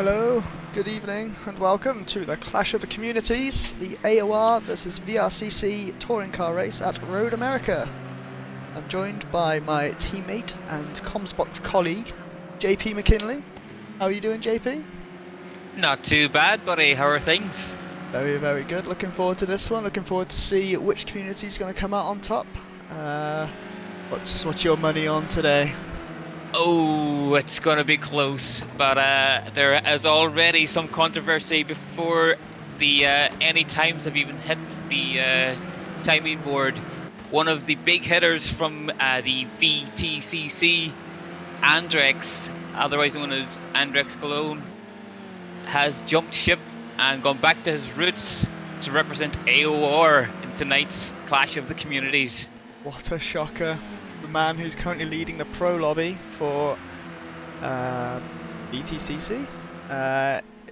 Hello, good evening, and welcome to the Clash of the Communities, the AOR versus VRCC touring car race at Road America. I'm joined by my teammate and Comsbox colleague, JP McKinley. How are you doing, JP? Not too bad, buddy. How are things? Very, very good. Looking forward to this one. Looking forward to see which community is going to come out on top. What's your money on today? Oh, it's going to be close, but there is already some controversy before the any times have even hit the timing board. One of the big hitters from the VTCC, Andrex, otherwise known as Andrex Cologne, has jumped ship and gone back to his roots to represent AOR in tonight's Clash of the Communities. What a shocker. The man who's currently leading the pro lobby for VTCC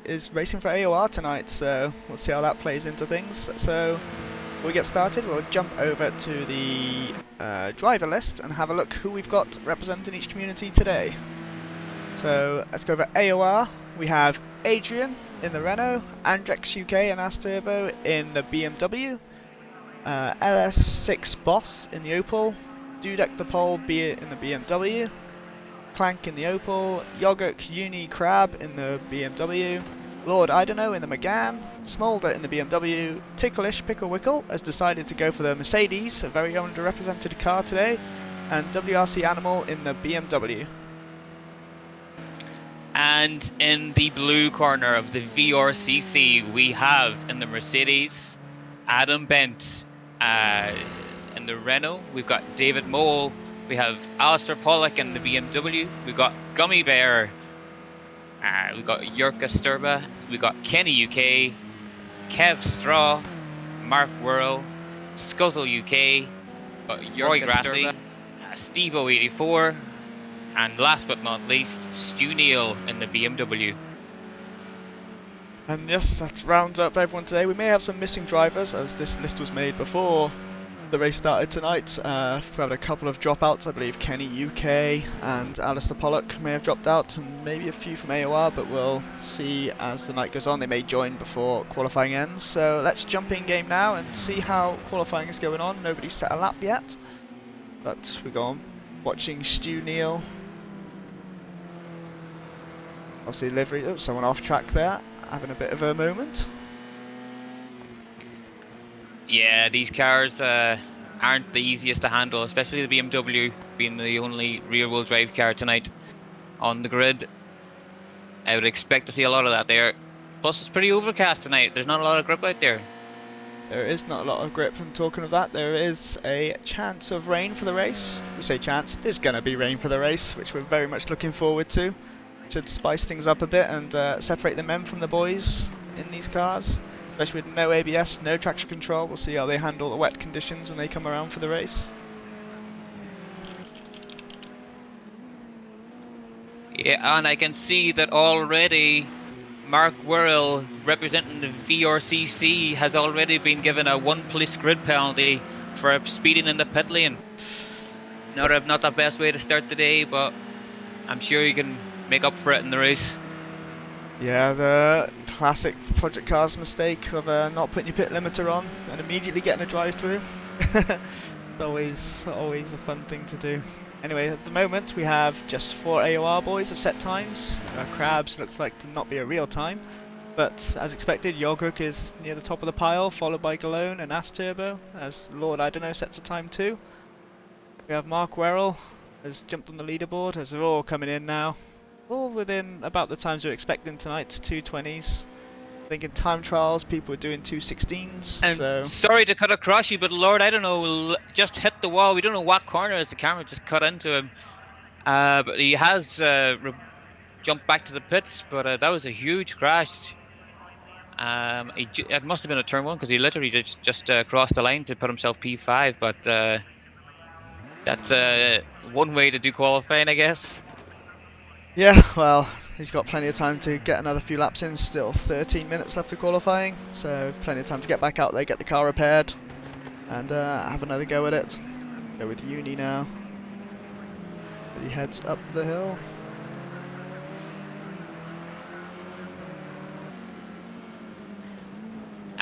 is racing for AOR tonight, so we'll see how that plays into things. So before we get started, we'll jump over to the driver list and have a look who we've got representing each community today. So let's go over AOR. We have Adrian in the Renault, Andrex UK and Asturbo in the BMW, LS6 Boss in the Opel, Dudek the Pole in the BMW, Clank in the Opel, Yogurt Uni Crab in the BMW, Lord I don't know in the Megane, Smolder in the BMW, Ticklish Pickle Wickle has decided to go for the Mercedes, a very underrepresented car today, and WRC Animal in the BMW. And in the blue corner of the VRCC, we have in the Mercedes, Adam Bent. In the Renault, we've got David Mole. We have Alistair Pollock in the BMW. We've got Gummy Bear. We've got Jurka Sturba. We've got Kenny UK, Kev Straw, Mark Whirl, Scuzzle UK, Roy Grassi, Steve 084, and last but not least, Stu Neal in the BMW. And yes, that rounds up everyone today. We may have some missing drivers as this list was made before the race started tonight. We had a couple of dropouts. I believe Kenny UK and Alistair Pollock may have dropped out, and maybe a few from AOR, but we'll see as the night goes on. They may join before qualifying ends. So let's jump in game now and see how qualifying is going on. Nobody's set a lap yet, but we go on watching Stu Neal. Obviously livery, oh, someone off track there, having a bit of a moment. Yeah, these cars aren't the easiest to handle, especially the BMW being the only rear-wheel drive car tonight on the grid. I would expect to see a lot of that there. Plus, it's pretty overcast tonight. There's not a lot of grip out there. There is not a lot of grip, and talking of that, there is a chance of rain for the race. We say chance, there's going to be rain for the race, which we're very much looking forward to. Should spice things up a bit and separate the men from the boys in these cars. Especially with no ABS, no traction control. We'll see how they handle the wet conditions when they come around for the race. Yeah, and I can see that already Mark Whirl, representing the VRCC, has already been given a 1 police grid penalty for speeding in the pit lane. Not the best way to start the day, but I'm sure you can make up for it in the race. Yeah, the classic Project Cars mistake of not putting your pit limiter on and immediately getting a drive through. It's always a fun thing to do. Anyway, at the moment we have just 4 AOR boys of set times. Krabs looks like to not be a real time, but as expected, Yogurt is near the top of the pile, followed by Galone and Asturbo, as Lord I don't know sets a time too. We have Mark Whirl has jumped on the leaderboard as they're all coming in now. All within about the times we're expecting tonight, 2:20s. I think in time trials people were doing 2:16s. And so sorry to cut across you, but Lord, I don't know, just hit the wall. We don't know what corner as the camera just cut into him. But he has jumped back to the pits, but that was a huge crash. It must have been a turn 1 because he literally just crossed the line to put himself P5. But that's one way to do qualifying, I guess. yeah, well, he's got plenty of time to get another few laps in. Still 13 minutes left of qualifying, so plenty of time to get back out there, get the car repaired, and have another go at it. Go with Uni now. He heads up the hill.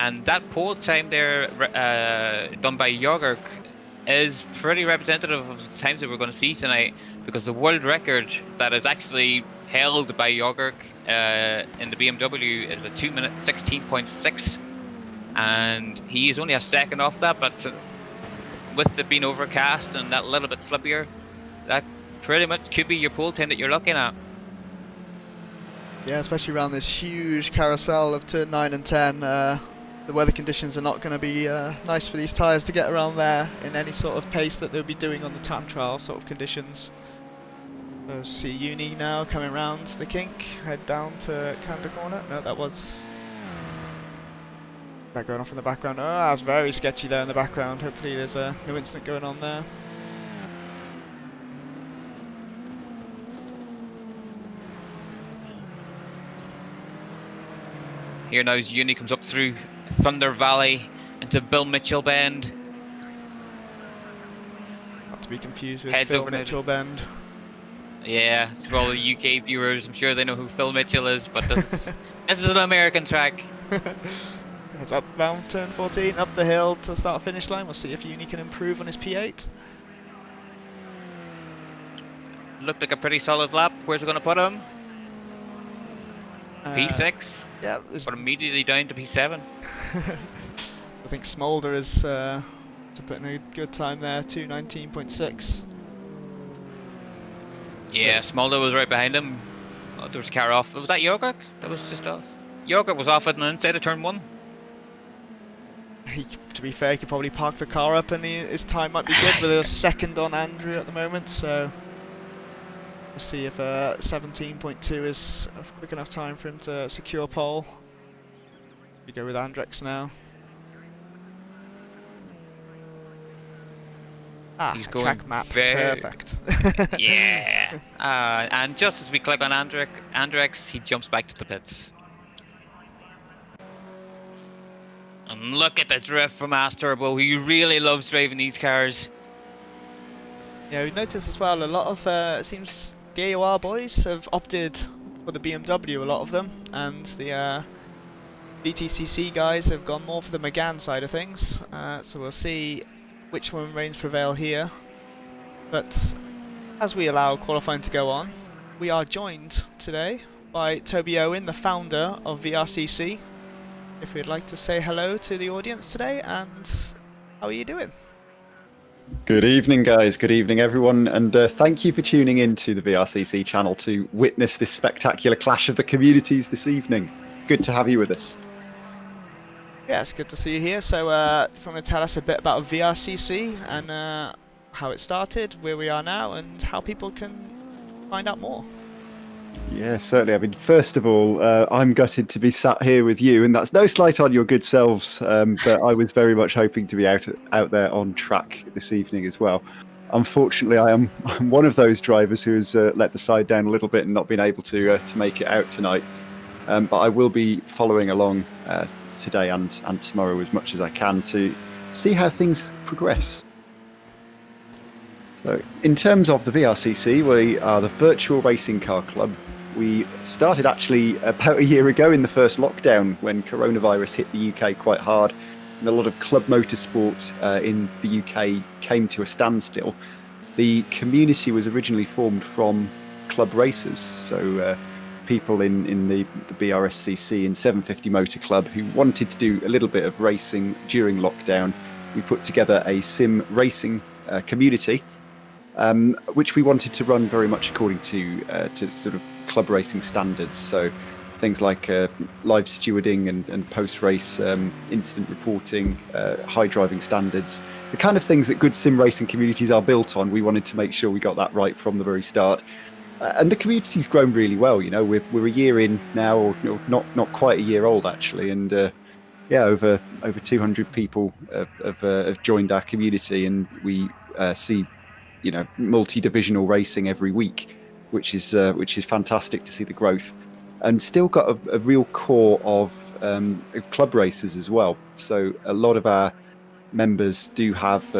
And that pole time there, done by Jorgerk, is pretty representative of the times that we're going to see tonight, because the world record that is actually held by Jorgerk in the BMW is a 2 minute 16.6, and he is only a second off that, but with it being overcast and that little bit slippier, that pretty much could be your pole time that you're looking at. Yeah, especially around this huge carousel of turn 9 and 10. The weather conditions are not going to be nice for these tyres to get around there in any sort of pace that they'll be doing on the time trial sort of conditions. So see Uni now coming round the kink, head down to Canada corner. No, that was that going off in the background. Oh, that's very sketchy there in the background. Hopefully there's no incident going on there. Here now as Uni comes up through Thunder Valley into Bill Mitchell Bend. Not to be confused with Heads Phil over Mitchell Bend. Yeah, for all the UK viewers, I'm sure they know who Phil Mitchell is, but this is an American track. Heads up round turn 14, up the hill to the start finish line. We'll see if Uni can improve on his P8. Looked like a pretty solid lap. Where's it going to put him? P6? Yeah. But immediately down to P7. So I think Smolder is to put in a good time there, 2:19.6. Yeah, Smolder was right behind him. Oh, there was a car off. Was that Jorgerk? That was just off. Jorgerk was off at the inside of turn 1. To be fair, he could probably park the car up and his time might be good with a second on Andrew at the moment, so we'll see if 17.2 is a quick enough time for him to secure pole. We go with Andrex now. He's going track map, very perfect. Yeah. And just as we click on Andrex, he jumps back to the pits. And look at the drift from Asturbo. He really loves driving these cars. Yeah, we noticed as well a lot of it seems the AOR boys have opted for the BMW, a lot of them, and the VTCC guys have gone more for the Megane side of things. So we'll see which one reigns prevail here. But as we allow qualifying to go on, we are joined today by Toby Owen, the founder of VRCC. If we'd like to say hello to the audience today, and how are you doing? Good evening, guys. Good evening, everyone. And thank you for tuning in to the VRCC channel to witness this spectacular clash of the communities this evening. Good to have you with us. Yeah, it's good to see you here. So, if you want to tell us a bit about VRCC and how it started, where we are now, and how people can find out more. Yeah, certainly. I mean, first of all, I'm gutted to be sat here with you, and that's no slight on your good selves, but I was very much hoping to be out there on track this evening as well. Unfortunately, I'm one of those drivers who has let the side down a little bit and not been able to make it out tonight. But I will be following along today and tomorrow as much as I can to see how things progress. So, in terms of the VRCC, we are the Virtual Racing Car Club. We started actually about a year ago in the first lockdown when coronavirus hit the UK quite hard, and a lot of club motorsport in the UK came to a standstill. The community was originally formed from club racers, so people in the VRSCC and 750 Motor Club who wanted to do a little bit of racing during lockdown. We put together a sim racing community, which we wanted to run very much according to sort of club racing standards. So things like live stewarding and post-race incident reporting, high driving standards, the kind of things that good sim racing communities are built on. We wanted to make sure we got that right from the very start. And the community's grown really well. You know, we're a year in now, or not quite a year old actually, and yeah, over 200 people have joined our community, and we see multi-divisional racing every week, which is fantastic to see the growth, and still got a real core of club racers as well. So a lot of our members do have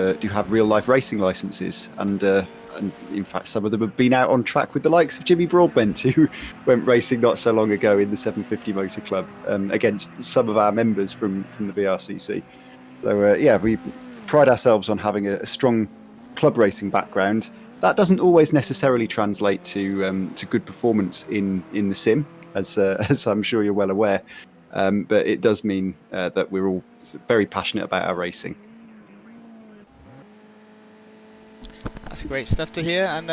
real life racing licenses, and and in fact, some of them have been out on track with the likes of Jimmy Broadbent, who went racing not so long ago in the 750 Motor Club against some of our members from the VRCC. So yeah, we pride ourselves on having a strong club racing background. That doesn't always necessarily translate to good performance in the sim, as I'm sure you're well aware. But it does mean that we're all very passionate about our racing. That's great stuff to hear. And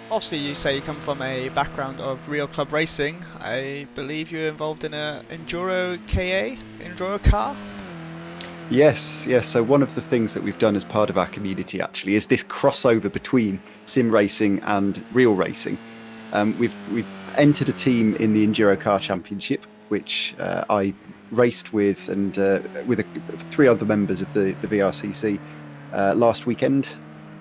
obviously, you say you come from a background of real club racing. I believe you're involved in a Enduro car. Yes. So one of the things that we've done as part of our community actually is this crossover between sim racing and real racing. We've entered a team in the Enduro Car Championship, which I raced with and with 3 other members of the VRCC last weekend.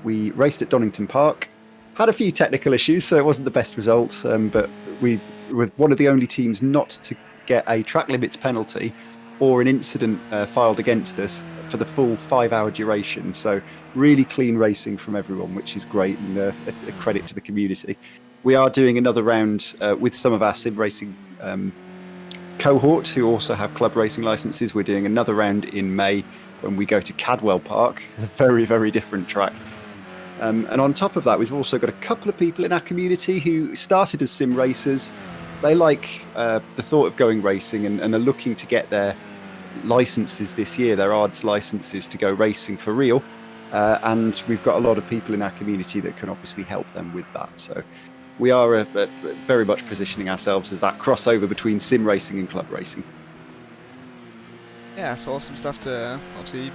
We raced at Donington Park, had a few technical issues, so it wasn't the best result, but we were one of the only teams not to get a track limits penalty or an incident filed against us for the full 5-hour duration. So really clean racing from everyone, which is great, and a credit to the community. We are doing another round with some of our sim racing cohort who also have club racing licenses. We're doing another round in May when we go to Cadwell Park. It's a very, very different track. And on top of that, we've also got a couple of people in our community who started as sim racers. They like the thought of going racing and are looking to get their licenses this year, their ARDS licenses to go racing for real. And we've got a lot of people in our community that can obviously help them with that. So we are very much positioning ourselves as that crossover between sim racing and club racing. Yeah, it's awesome stuff to obviously.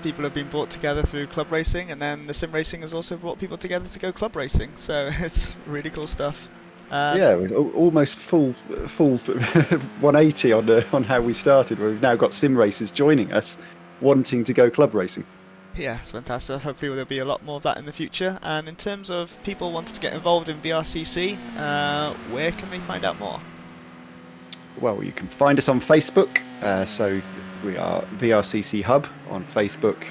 People have been brought together through club racing, and then the sim racing has also brought people together to go club racing. So it's really cool stuff. Yeah, almost full 180 on how we started. Where we've now got sim racers joining us, wanting to go club racing. Yeah, it's fantastic. Hopefully there'll be a lot more of that in the future. And in terms of people wanting to get involved in VRCC, where can they find out more? Well, you can find us on Facebook. So we are VRCC Hub on Facebook,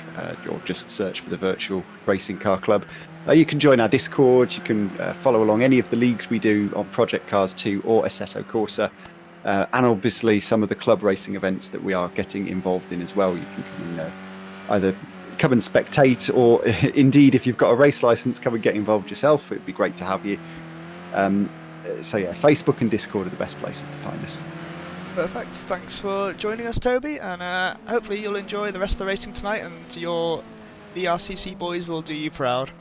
or just search for the Virtual Racing Car Club. You can join our Discord, you can follow along any of the leagues we do on Project Cars 2 or Assetto Corsa, and obviously some of the club racing events that we are getting involved in as well. You can come and, either come and spectate, or indeed, if you've got a race license, come and get involved yourself. It'd be great to have you. So yeah, Facebook and Discord are the best places to find us. Perfect. Thanks for joining us, Toby, and hopefully you'll enjoy the rest of the racing tonight, and your VRCC boys will do you proud.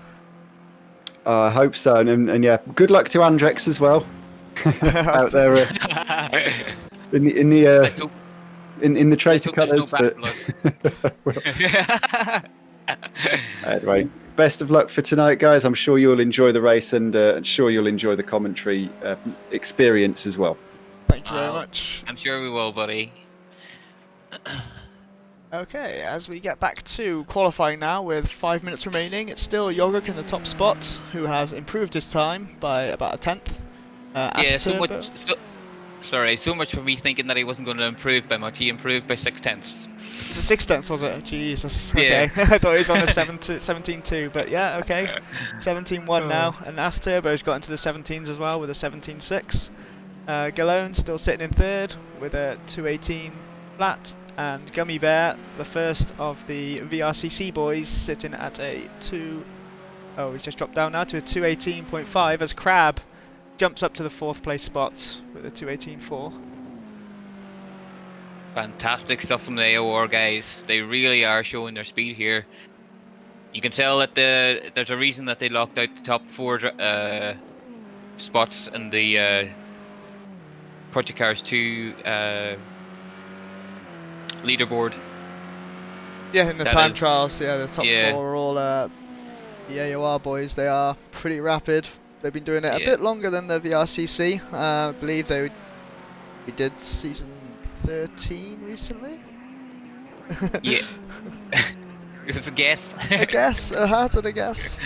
I hope so, and yeah, good luck to Andrex as well out there in the traitor colours. But anyway, best of luck for tonight, guys. I'm sure you'll enjoy the race, and sure you'll enjoy the commentary experience as well. Thank you very much. I'm sure we will, buddy. Okay, as we get back to qualifying now with 5 minutes remaining, it's still Yogurk in the top spot, who has improved his time by about a tenth. Yeah, so much for me thinking that he wasn't going to improve by much. He improved by 6/10. The 6/10 was it? Jesus. Yeah. Okay, I thought he was on the 17.2, but yeah, okay. 17.1 now, and Asturbo's got into the 17s as well with a 17.6. Galone still sitting in third with a 2.18 flat, and Gummy Bear, the first of the VRCC boys, sitting at a he's just dropped down now to a 2.18.5 as Crab jumps up to the 4th place spot with a 2.18.4. Fantastic stuff from the AOR guys. They really are showing their speed here. You can tell that there's a reason that they locked out the top 4 spots in the Project Cars 2 leaderboard. Yeah, in the time trials, yeah, the top 4 are all the AOR boys. They are pretty rapid. They've been doing it a bit longer than the VRCC. I believe we did season 13 recently. Yeah. It's a guess. A guess, a hazard, a guess.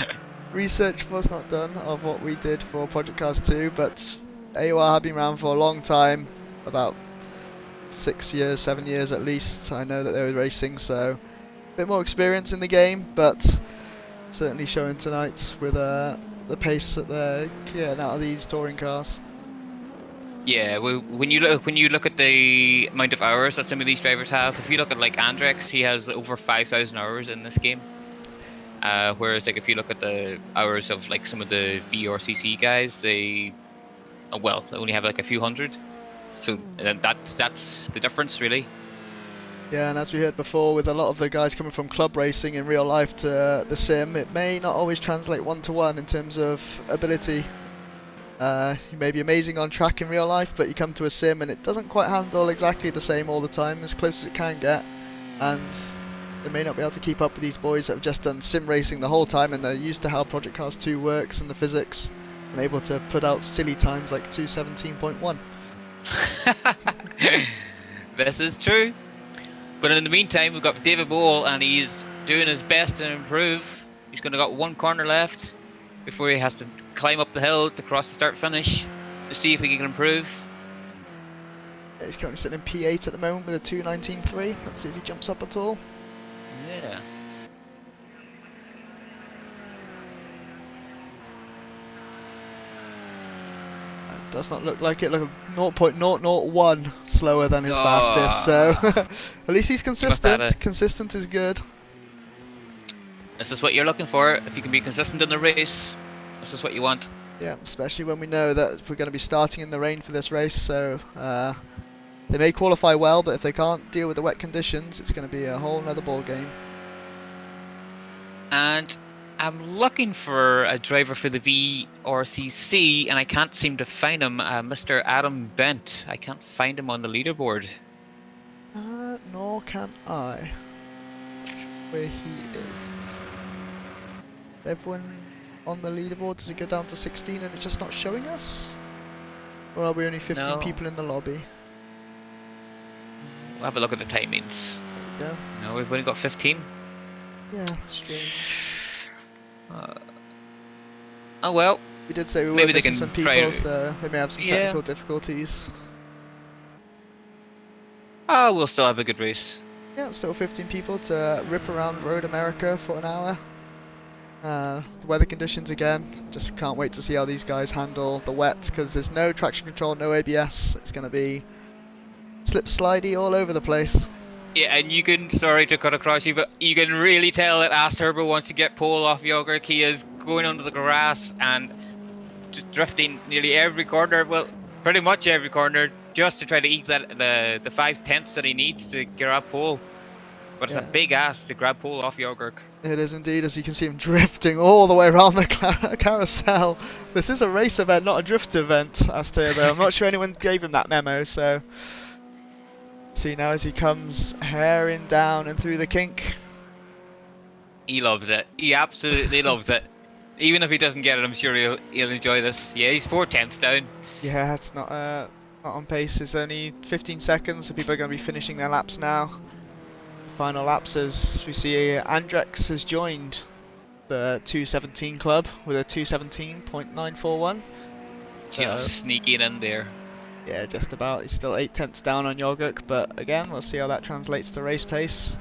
Research was not done of what we did for Project Cars 2, but AOR have been around for a long time, about 6 years, 7 years at least. I know that they were racing, so a bit more experience in the game, but certainly showing tonight with the pace that they're getting out of these touring cars. Yeah, well, when you look at the amount of hours that some of these drivers have, if you look at like Andrex, he has over 5,000 hours in this game. Whereas like if you look at the hours of like some of the VRCC guys, they only have like a few hundred. So then that's the difference really. Yeah, and as we heard before, with a lot of the guys coming from club racing in real life to the sim, it may not always translate one-to-one in terms of ability. You may be amazing on track in real life, but you come to a sim and it doesn't quite handle exactly the same all the time, as close as it can get. And they may not be able to keep up with these boys that have just done sim racing the whole time and they're used to how Project Cars 2 works and the physics, and able to put out silly times like 2:17.1. This is true. But in the meantime, we've got David Bowl, and he's doing his best to improve. He's going to got one corner left before he has to climb up the hill to cross the start finish to see if he can improve. Yeah, he's currently sitting in P8 at the moment with a 2:19.3. Let's see if he jumps up at all. Yeah. Does not look like it. Look, 0.001 slower than his fastest. So at least he's consistent. Consistent is good. This is what you're looking for. If you can be consistent in the race, this is what you want. Yeah, especially when we know that we're going to be starting in the rain for this race. So they may qualify well, but if they can't deal with the wet conditions, it's going to be a whole nother ball game. And I'm looking for a driver for the VRCC, and I can't seem to find him. Mr. Adam Bent. I can't find him on the leaderboard. Nor can I. Where he is. Everyone on the leaderboard, does it go down to 16 and it's just not showing us? Or are we only 15 people in the lobby? We'll have a look at the timings. There we go. No, we've only got 15. Yeah, strange. Oh well. We did say we were maybe missing some people, so they may have some technical difficulties. Oh, we'll still have a good race. Yeah, still 15 people to rip around Road America for an hour. The weather conditions again, just can't wait to see how these guys handle the wet, because there's no traction control, no ABS. It's going to be slip slidey all over the place. Yeah, and you can, sorry to cut across you, but you can really tell that Ass Turbo wants to get pole off Yogurt. He is going under the grass and just drifting nearly every corner, well, pretty much every corner, just to try to eke that the 5/10 that he needs to get up pole. But it's a big ass to grab pole off Yogurt. It is indeed, as you can see him drifting all the way around the carousel. This is a race event, not a drift event, Ass Turbo. I'm not sure anyone gave him that memo, so... See now as he comes herring down and through the kink. He loves it. He absolutely loves it. Even if he doesn't get it, I'm sure he'll enjoy this. Yeah, he's 4/10 down. Yeah, it's not on pace. It's only 15 seconds, so people are going to be finishing their laps now. Final laps as we see Andrex has joined the 2:17 club with a 2:17.941. Just sneaking in there. Yeah, just about. He's still 8/10 down on Yogurt, but again, we'll see how that translates to race pace.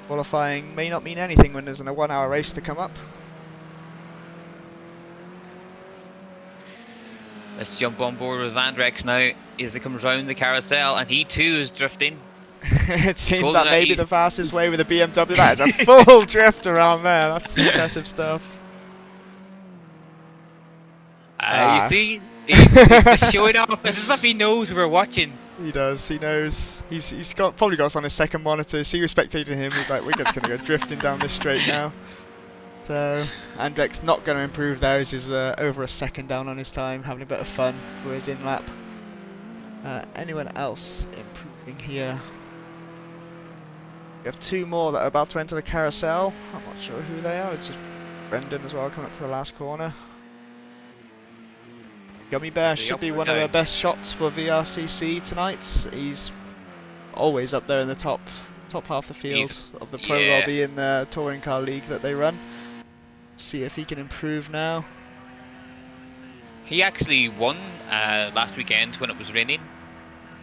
Qualifying may not mean anything when there's a 1 hour race to come up. Let's jump on board with Andrex now as he comes round the carousel, and he too is drifting. It seems that maybe the fastest way with a BMW. That is a full drift around there. That's impressive stuff. You see? He's just showing off. It's as if he knows we're watching. He does. He knows. He's probably got us on his second monitor. See, we're spectating him. He's like, we're just going to go drifting down this straight now. So Andrex not going to improve there. He's over a second down on his time, having a bit of fun for his in lap. Anyone else improving here? We have two more that are about to enter the carousel. I'm not sure who they are. It's just Brendan as well coming up to the last corner. Gummy Bear should be one of the best shots for VRCC tonight. He's always up there in the top half the field of the pro lobby in the touring car league that they run. See if he can improve now. He actually won last weekend when it was raining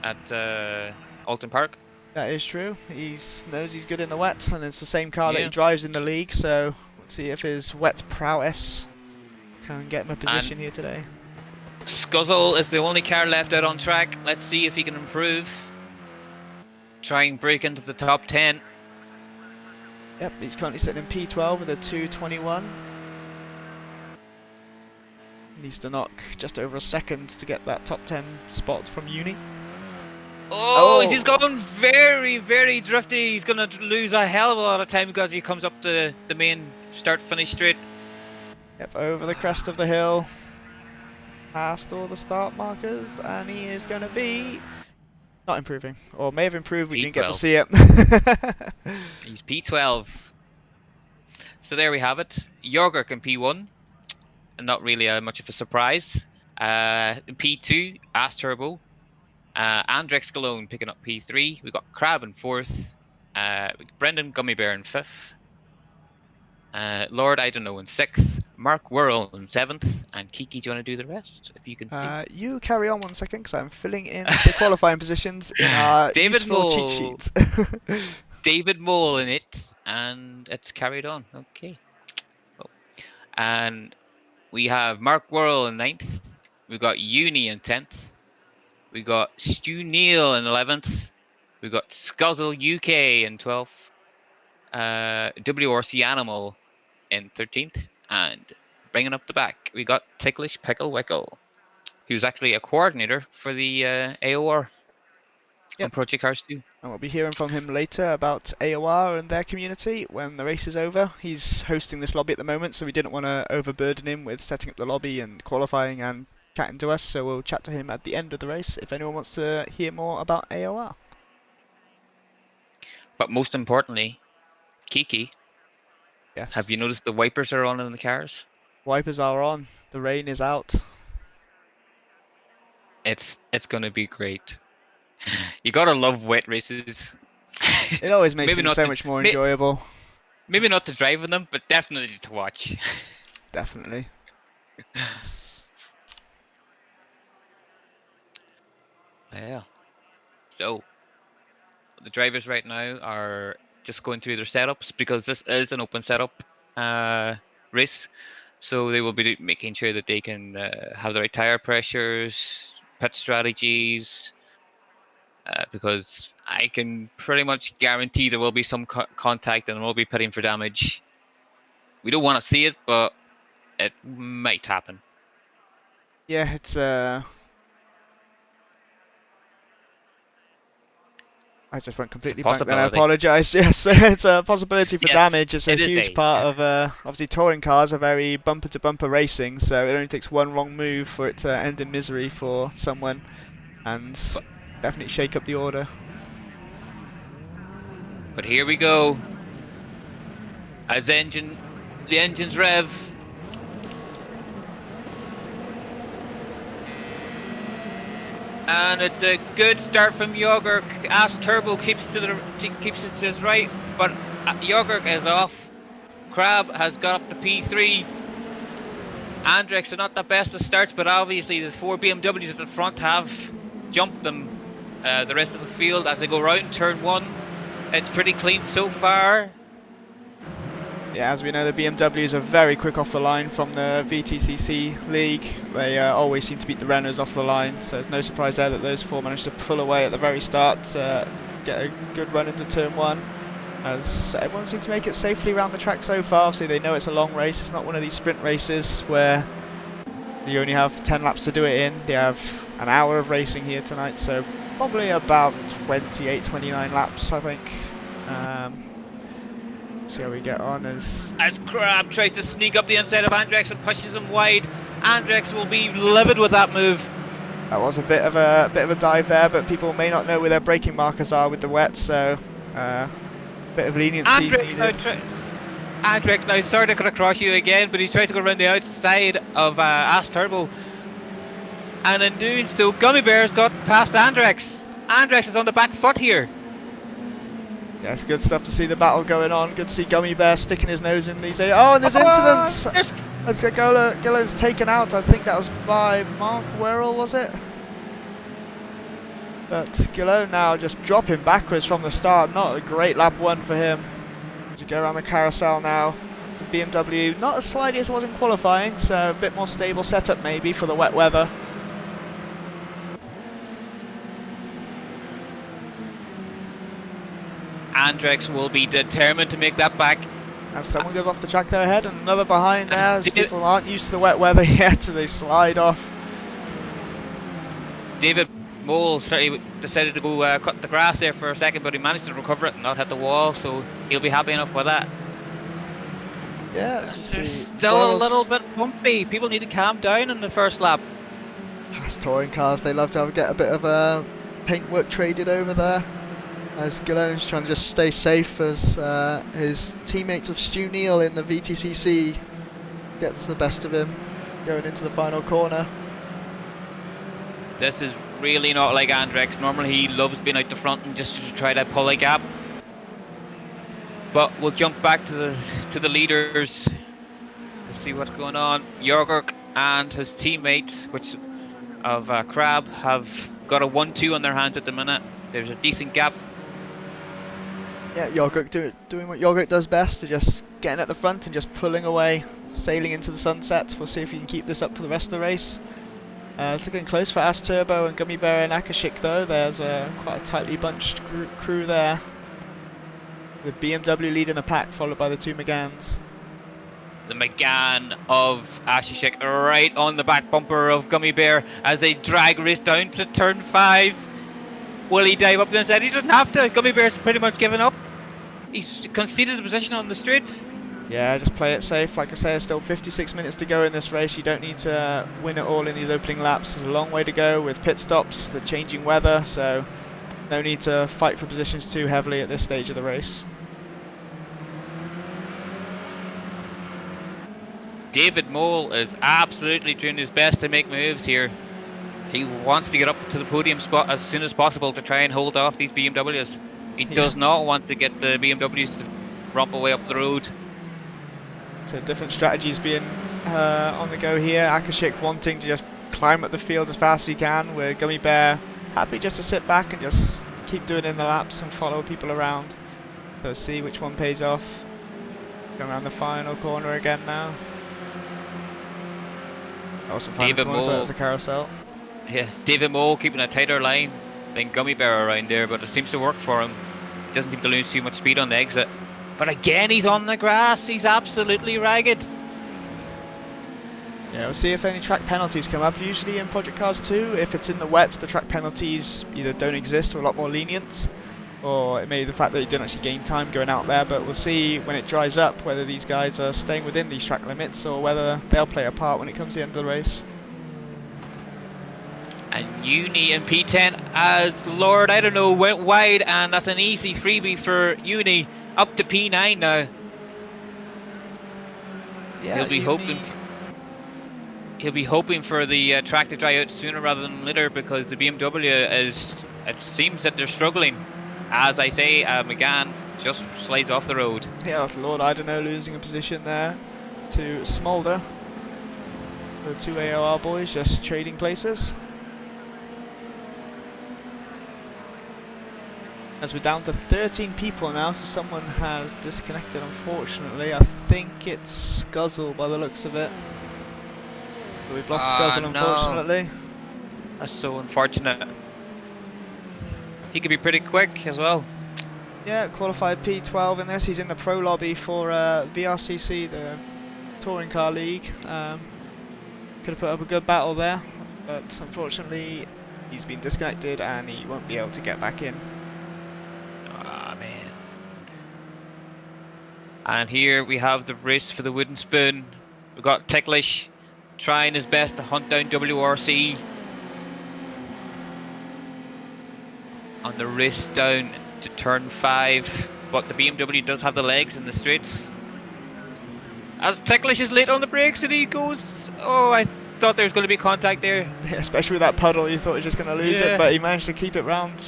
at Alton Park. That is true. He knows he's good in the wet, and it's the same car that he drives in the league, so See if his wet prowess can get him a position here today. Scuzzle is the only car left out on track. Let's see if he can improve. Try and break into the top 10. Yep, he's currently sitting in P12 with a 2:21. Needs to knock just over a second to get that top 10 spot from Uni. Oh, he's going very, very drifty. He's going to lose a hell of a lot of time because he comes up the main start-finish straight. Yep, over the crest of the hill. Past all the start markers, and he is going to be not improving, or may have improved, we didn't get to see it. He's P12. So there we have it. Yogurt in P1, and not really much of a surprise. P2, Ass Turbo. Andrex Galone picking up P3. We got Crab in 4th. Brendan Gummy Bear in 5th. Lord I don't know in 6th. Mark Whirl in 7th. And Kiki, do you want to do the rest? If you can see. You carry on 1 second, because I'm filling in the qualifying positions in our David Mole. cheat sheets. David Mole in it, and it's carried on. Okay. Oh. And we have Mark Whirl in 9th. We've got Uni in 10th. We got Stu Neal in 11th. We got Scuzzle UK in 12th. WRC Animal in 13th. And bringing up the back, we got Ticklish Pickle Wickle, who's actually a coordinator for the AOR on Project Cars 2. And we'll be hearing from him later about AOR and their community when the race is over. He's hosting this lobby at the moment, so we didn't want to overburden him with setting up the lobby and qualifying and chatting to us, so we'll chat to him at the end of the race if anyone wants to hear more about AOR. But most importantly, Kiki, yes. Have you noticed the wipers are on in the cars? Wipers are on. The rain is out. It's gonna be great. You gotta love wet races. It always makes it so much more enjoyable. Maybe not to drive in them, but definitely to watch. Definitely. Yeah. So, the drivers right now are just going through their setups because this is an open setup race. So they will be making sure that they can have the right tire pressures, pit strategies, because I can pretty much guarantee there will be some contact and we'll be pitting for damage. We don't want to see it, but it might happen. Yeah, it's I just went completely blank then, I apologise. Yes, it's a possibility for damage. It's a huge part of, obviously touring cars are very bumper-to-bumper racing, so it only takes one wrong move for it to end in misery for someone, and definitely shake up the order. But here we go. As the engines rev. And it's a good start from Yogurt. Ass Turbo keeps it to his right, but Yogurt is off. Crab has got up to P3. Andrex are not the best of starts, but obviously the 4 BMWs at the front have jumped them. The rest of the field as they go round turn 1. It's pretty clean so far. Yeah, as we know, the BMWs are very quick off the line from the VTCC league. They always seem to beat the Renaults off the line, so it's no surprise there that those 4 managed to pull away at the very start, get a good run into turn 1. As everyone seems to make it safely around the track so far. Obviously they know it's a long race, it's not one of these sprint races where you only have 10 laps to do it in. They have an hour of racing here tonight, so probably about 28, 29 laps, I think. See how we get on as Crab tries to sneak up the inside of Andrex and pushes him wide. Andrex will be livid with that move. That was a bit of a dive there, but people may not know where their braking markers are with the wet, so bit of leniency needed. Andrex now sorry to cut across you again, but he tries to go around the outside of Ass Turbo, and in doing so, Gummy Bear's got past Andrex. Andrex is on the back foot here. Yeah, it's good stuff to see the battle going on. Good to see Gummy Bear sticking his nose in these. Oh, and there's incidents! Let's get Gillo's taken out. I think that was by Mark Whirl, was it? But Gillo now just dropping backwards from the start. Not a great lap 1 for him. To go around the carousel now. It's a BMW, not as slidey as it was in qualifying, so a bit more stable setup maybe for the wet weather. Andrex will be determined to make that back. And someone goes off the track there ahead, and another behind there, as people aren't used to the wet weather yet, so they slide off. David Mole decided to go cut the grass there for a second, but he managed to recover it and not hit the wall, so he'll be happy enough with that. Yeah, as you There's see, still a little bit bumpy. People need to calm down in the first lap. As touring cars, they love to get a bit of paintwork traded over there. As Gallone's trying to just stay safe as his teammates of Stu Neal in the VTCC gets the best of him going into the final corner. This is really not like Andrex. Normally he loves being out the front and just to try to pull a gap. But we'll jump back to the leaders to see what's going on. Jorgurk and his teammates, which of Crab, have got a 1-2 on their hands at the minute. There's a decent gap. Yeah, Jorgurk doing what Jorgurk does best, to just getting at the front and just pulling away, sailing into the sunset. We'll see if he can keep this up for the rest of the race. It's looking close for As Turbo and Gummy Bear and Akashik though. There's quite a tightly bunched crew there. The BMW leading the pack, followed by the two Megans. The Megane of Ashishik right on the back bumper of Gummy Bear as they drag race down to turn 5. Will he dive up the inside? He doesn't have to. Gummy Bear's pretty much given up. He's conceded the position on the straight. Yeah, just play it safe. Like I say, there's still 56 minutes to go in this race. You don't need to win it all in these opening laps. There's a long way to go with pit stops, the changing weather, so no need to fight for positions too heavily at this stage of the race. David Mole is absolutely doing his best to make moves here. He wants to get up to the podium spot as soon as possible to try and hold off these BMWs. He does not want to get the BMWs to romp away up the road. So different strategies being on the go here. Akashik wanting to just climb up the field as fast as he can, with Gummy Bear happy just to sit back and just keep doing it in the laps and follow people around. So see which one pays off. Going around the final corner again now. Awesome final David corner, so that Mole. was a carousel. Yeah, David Mole keeping a tighter line than Gummy Bear around there, but it seems to work for him. Doesn't seem to lose too much speed on the exit. But again, he's on the grass. He's absolutely ragged. Yeah, we'll see if any track penalties come up. Usually in Project Cars 2, if it's in the wet, the track penalties either don't exist or a lot more lenient, or it may be the fact that you didn't actually gain time going out there. But we'll see when it dries up whether these guys are staying within these track limits or whether they'll play a part when it comes to the end of the race. And Uni and P10 as Lord, I don't know, went wide, and that's an easy freebie for Uni. Up to P9 now. Yeah, He'll be hoping for the track to dry out sooner rather than later, because the BMW is, it seems that they're struggling. As I say, Megane just slides off the road. Yeah, Lord, I don't know, losing a position there to Smolder. The two AOR boys just trading places. As we're down to 13 people now, so someone has disconnected, unfortunately. I think it's Scuzzle by the looks of it. So we've lost Scuzzle, unfortunately. No. That's so unfortunate. He could be pretty quick as well. Yeah, qualified P12 in this. He's in the pro lobby for VRCC, the Touring Car League. Could have put up a good battle there, but unfortunately he's been disconnected and he won't be able to get back in. And here we have the race for the wooden spoon. We've got Ticklish trying his best to hunt down WRC on the race down to turn 5, but the BMW does have the legs in the straights. As Ticklish is late on the brakes and he goes, oh, I thought there was going to be contact there. Yeah, especially with that puddle, you thought he was just going to lose it, but he managed to keep it round.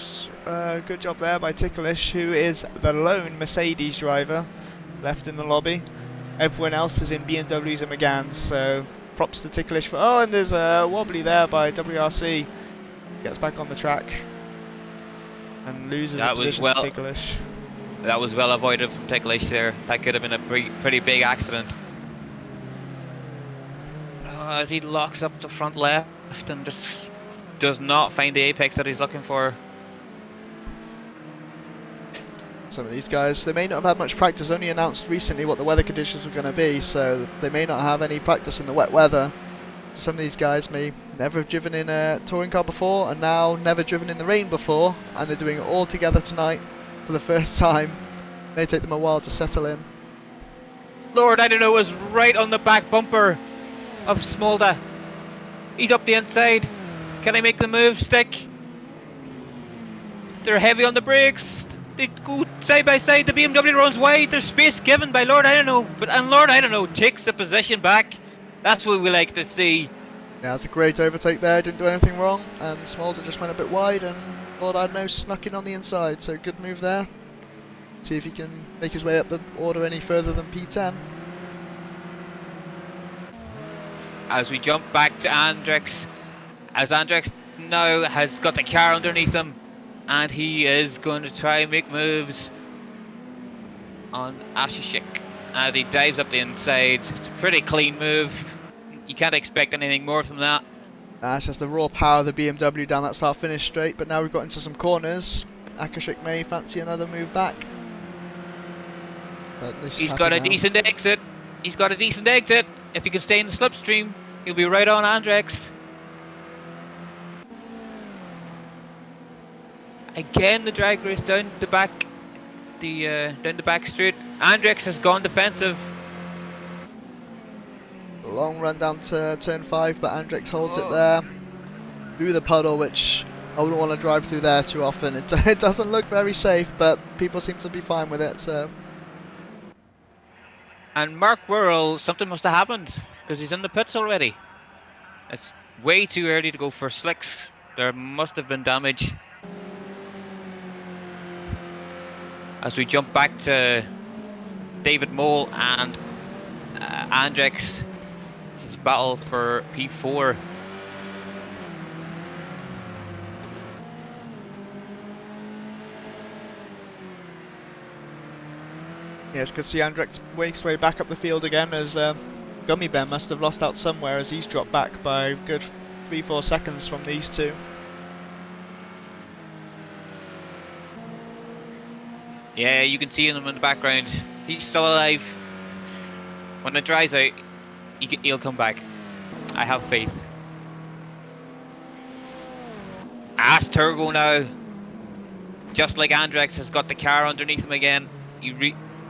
Good job there by Ticklish, who is the lone Mercedes driver left in the lobby. Everyone else is in BMWs and Meganes, so props to Ticklish for. Oh, and there's a wobbly there by WRC. Gets back on the track and loses That the position was to Ticklish. that was well avoided from Ticklish there. That could have been a pretty big accident. As he locks up the front left and just does not find the apex that he's looking for. Some of these guys, they may not have had much practice, only announced recently what the weather conditions were going to be, so they may not have any practice in the wet weather. Some of these guys may never have driven in a touring car before, and now never driven in the rain before, and they're doing it all together tonight for the first time. It may take them a while to settle in. Lord, I don't know, was right on the back bumper of Smolda. He's up the inside. Can I make the move stick? They're heavy on the brakes. They go side by side. The BMW runs wide. There's space given by Lord I don't know, and Lord I don't know takes the position back. That's what we like to see. Yeah, it's a great overtake there. Didn't do anything wrong, and Smolder just went a bit wide, and Lord I don't know snuck in on the inside. So good move there. See if he can make his way up the order any further than P10. As we jump back to Andrex, as Andrex now has got the car underneath him, and he is going to try and make moves on Ashishik as he dives up the inside. It's a pretty clean move. You can't expect anything more from that. That's just the raw power of the BMW down that start-finish straight, but now we've got into some corners. Akashik may fancy another move back. But he's got a decent exit. He's got a decent exit. If he can stay in the slipstream, he'll be right on Andrex. Again, the drag race down the back, down the back straight. Andrex has gone defensive. A long run down to turn 5, but Andrex holds it there. Through the puddle, which I wouldn't want to drive through there too often. It doesn't look very safe, but people seem to be fine with it. So. And Mark Worrell, something must have happened because he's in the pits already. It's way too early to go for slicks. There must have been damage. As we jump back to David Mole and Andrex, this is a battle for P4. Yeah, it's good to see Andrex makes his way back up the field again, as Gummy Ben must have lost out somewhere as he's dropped back by a good 3-4 seconds from these two. Yeah, you can see him in the background. He's still alive. When it dries out, he'll come back. I have faith. Ass Turbo now. Just like Andrex has got the car underneath him again. He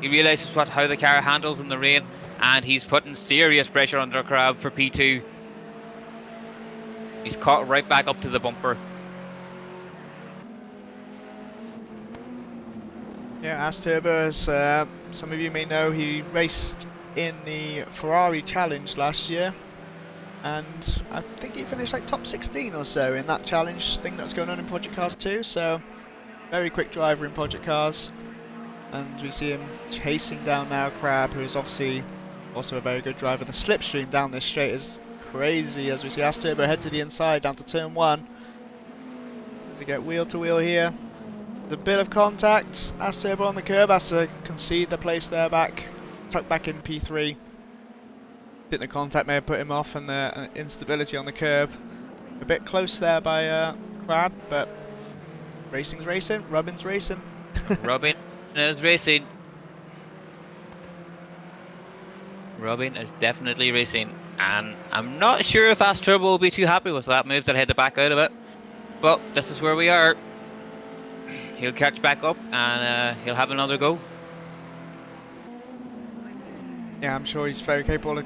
realises how the car handles in the rain, and he's putting serious pressure under Crab for P2. He's caught right back up to the bumper. Yeah, as Turbo, as some of you may know, he raced in the Ferrari Challenge last year, and I think he finished like top 16 or so in that challenge thing that was going on in Project Cars 2, so very quick driver in Project Cars. And we see him chasing down now Crab, who is obviously also a very good driver. The slipstream down this straight is crazy, as we see Asturbo head to the inside down to turn 1 to get wheel to wheel here. There's a bit of contact. Asturbo on the curb has to concede the place there back, tucked back in P3. I think the contact may have put him off, and the instability on the curb. A bit close there by Crab, but racing's racing, Rubbin's racing. Rubbin is racing. Rubbin is definitely racing, and I'm not sure if Asturbo will be too happy with that move that had to back out of it. But this is where we are. He'll catch back up and he'll have another go. Yeah, I'm sure he's very capable of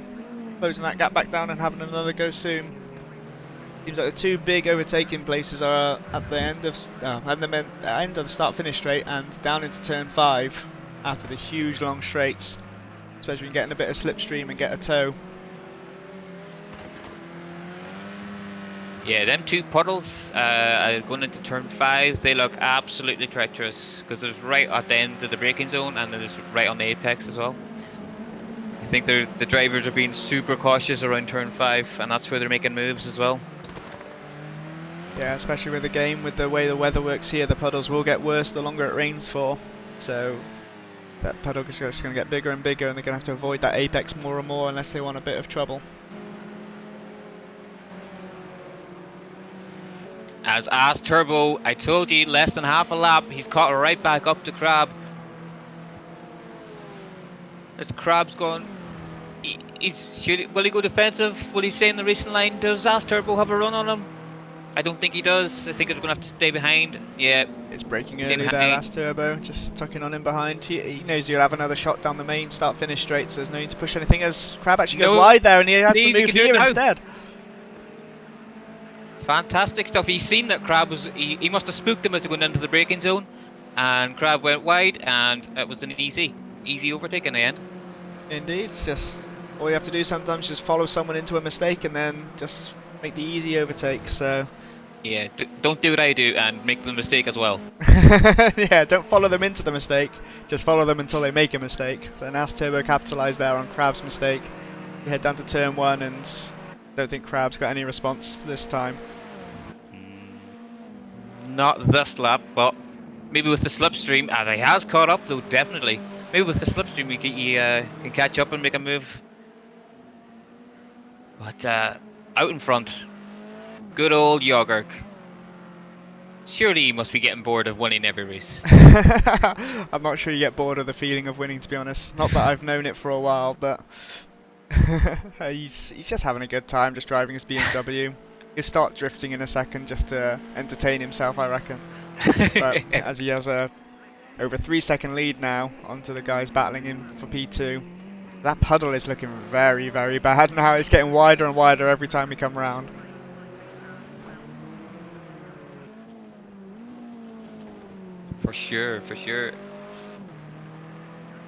closing that gap back down and having another go soon. Seems like the two big overtaking places are at the end of the start-finish straight and down into turn 5 after the huge long straights. Especially when getting a bit of slipstream and get a tow. Yeah, them two puddles going into turn 5, they look absolutely treacherous because there's right at the end of the braking zone and then there's right on the apex as well. I think the drivers are being super cautious around turn 5, and that's where they're making moves as well. Yeah, especially with the game, with the way the weather works here, the puddles will get worse the longer it rains for. So that puddle is just going to get bigger and bigger, and they're going to have to avoid that apex more and more unless they want a bit of trouble. As Ass Turbo, I told you, less than half a lap, he's caught right back up to Crab. As Crab's going, will he go defensive? Will he stay in the racing line? Does Ass Turbo have a run on him? I don't think he does. I think he's going to have to stay behind. Yeah. It's braking early there, Ass Turbo, just tucking on in behind. He knows you'll have another shot down the main, start finish straight, so there's no need to push anything as Crab actually goes wide there and he has to move here instead. Fantastic stuff. He's seen that Crab was, he must have spooked him as they went into the braking zone, and Crab went wide, and it was an easy overtake in the end. Indeed, it's just all you have to do sometimes, just follow someone into a mistake and then just make the easy overtake. So yeah, don't do what I do and make the mistake as well. Yeah, don't follow them into the mistake, just follow them until they make a mistake. So Ass Turbo capitalised there on Crab's mistake. You head down to turn 1 and don't think Crab's got any response this time. Not this lap, but maybe with the slipstream, as he has caught up though, definitely. Maybe with the slipstream he can catch up and make a move. But out in front, good old Yogurk. Surely he must be getting bored of winning every race. I'm not sure you get bored of the feeling of winning, to be honest. Not that I've known it for a while, but he's just having a good time just driving his BMW. He'll start drifting in a second just to entertain himself, I reckon. But as he has a over 3-second lead now onto the guys battling him for P2. That puddle is looking very, very bad now. It's getting wider and wider every time we come round. For sure, for sure.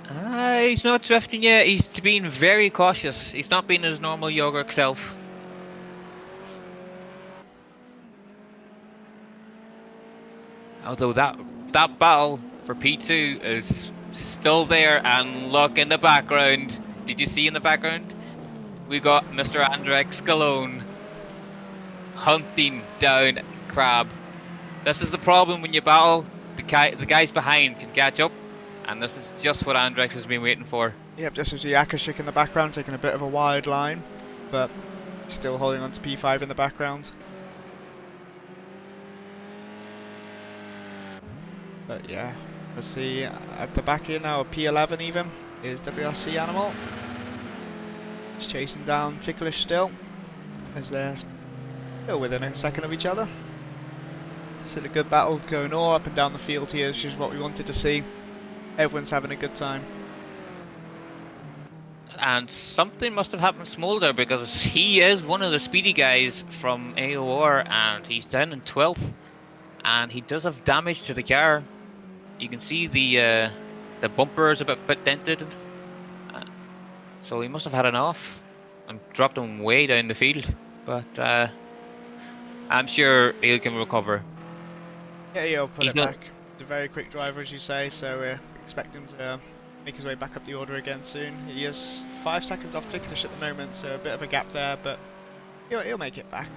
He's not drifting yet. He's being very cautious. He's not being his normal Yogurt self. Although that battle for P2 is still there, and look in the background. Did you see in the background? We got Mr. Andrex Scalone hunting down Crab. This is the problem when you battle. The guys behind can catch up, and this is just what Andrex has been waiting for. Yep, just as the Akashik in the background, taking a bit of a wide line, but still holding on to P5 in the background. But yeah, let's see, at the back here now, P11 even, is WRC Animal. It's chasing down Ticklish still, as they're still within a second of each other. Still a good battle going all up and down the field here, which is what we wanted to see. Everyone's having a good time. And something must have happened Smolder, because he is one of the speedy guys from AOR, and he's down in 12th. And he does have damage to the car. You can see the bumper is a bit dented. So he must have had an off and dropped him way down the field. But I'm sure he can recover. Yeah, he'll put it back. He's a very quick driver, as you say, so we expect him to make his way back up the order again soon. He is 5 seconds off Ticklish at the moment, so a bit of a gap there, but he'll make it back.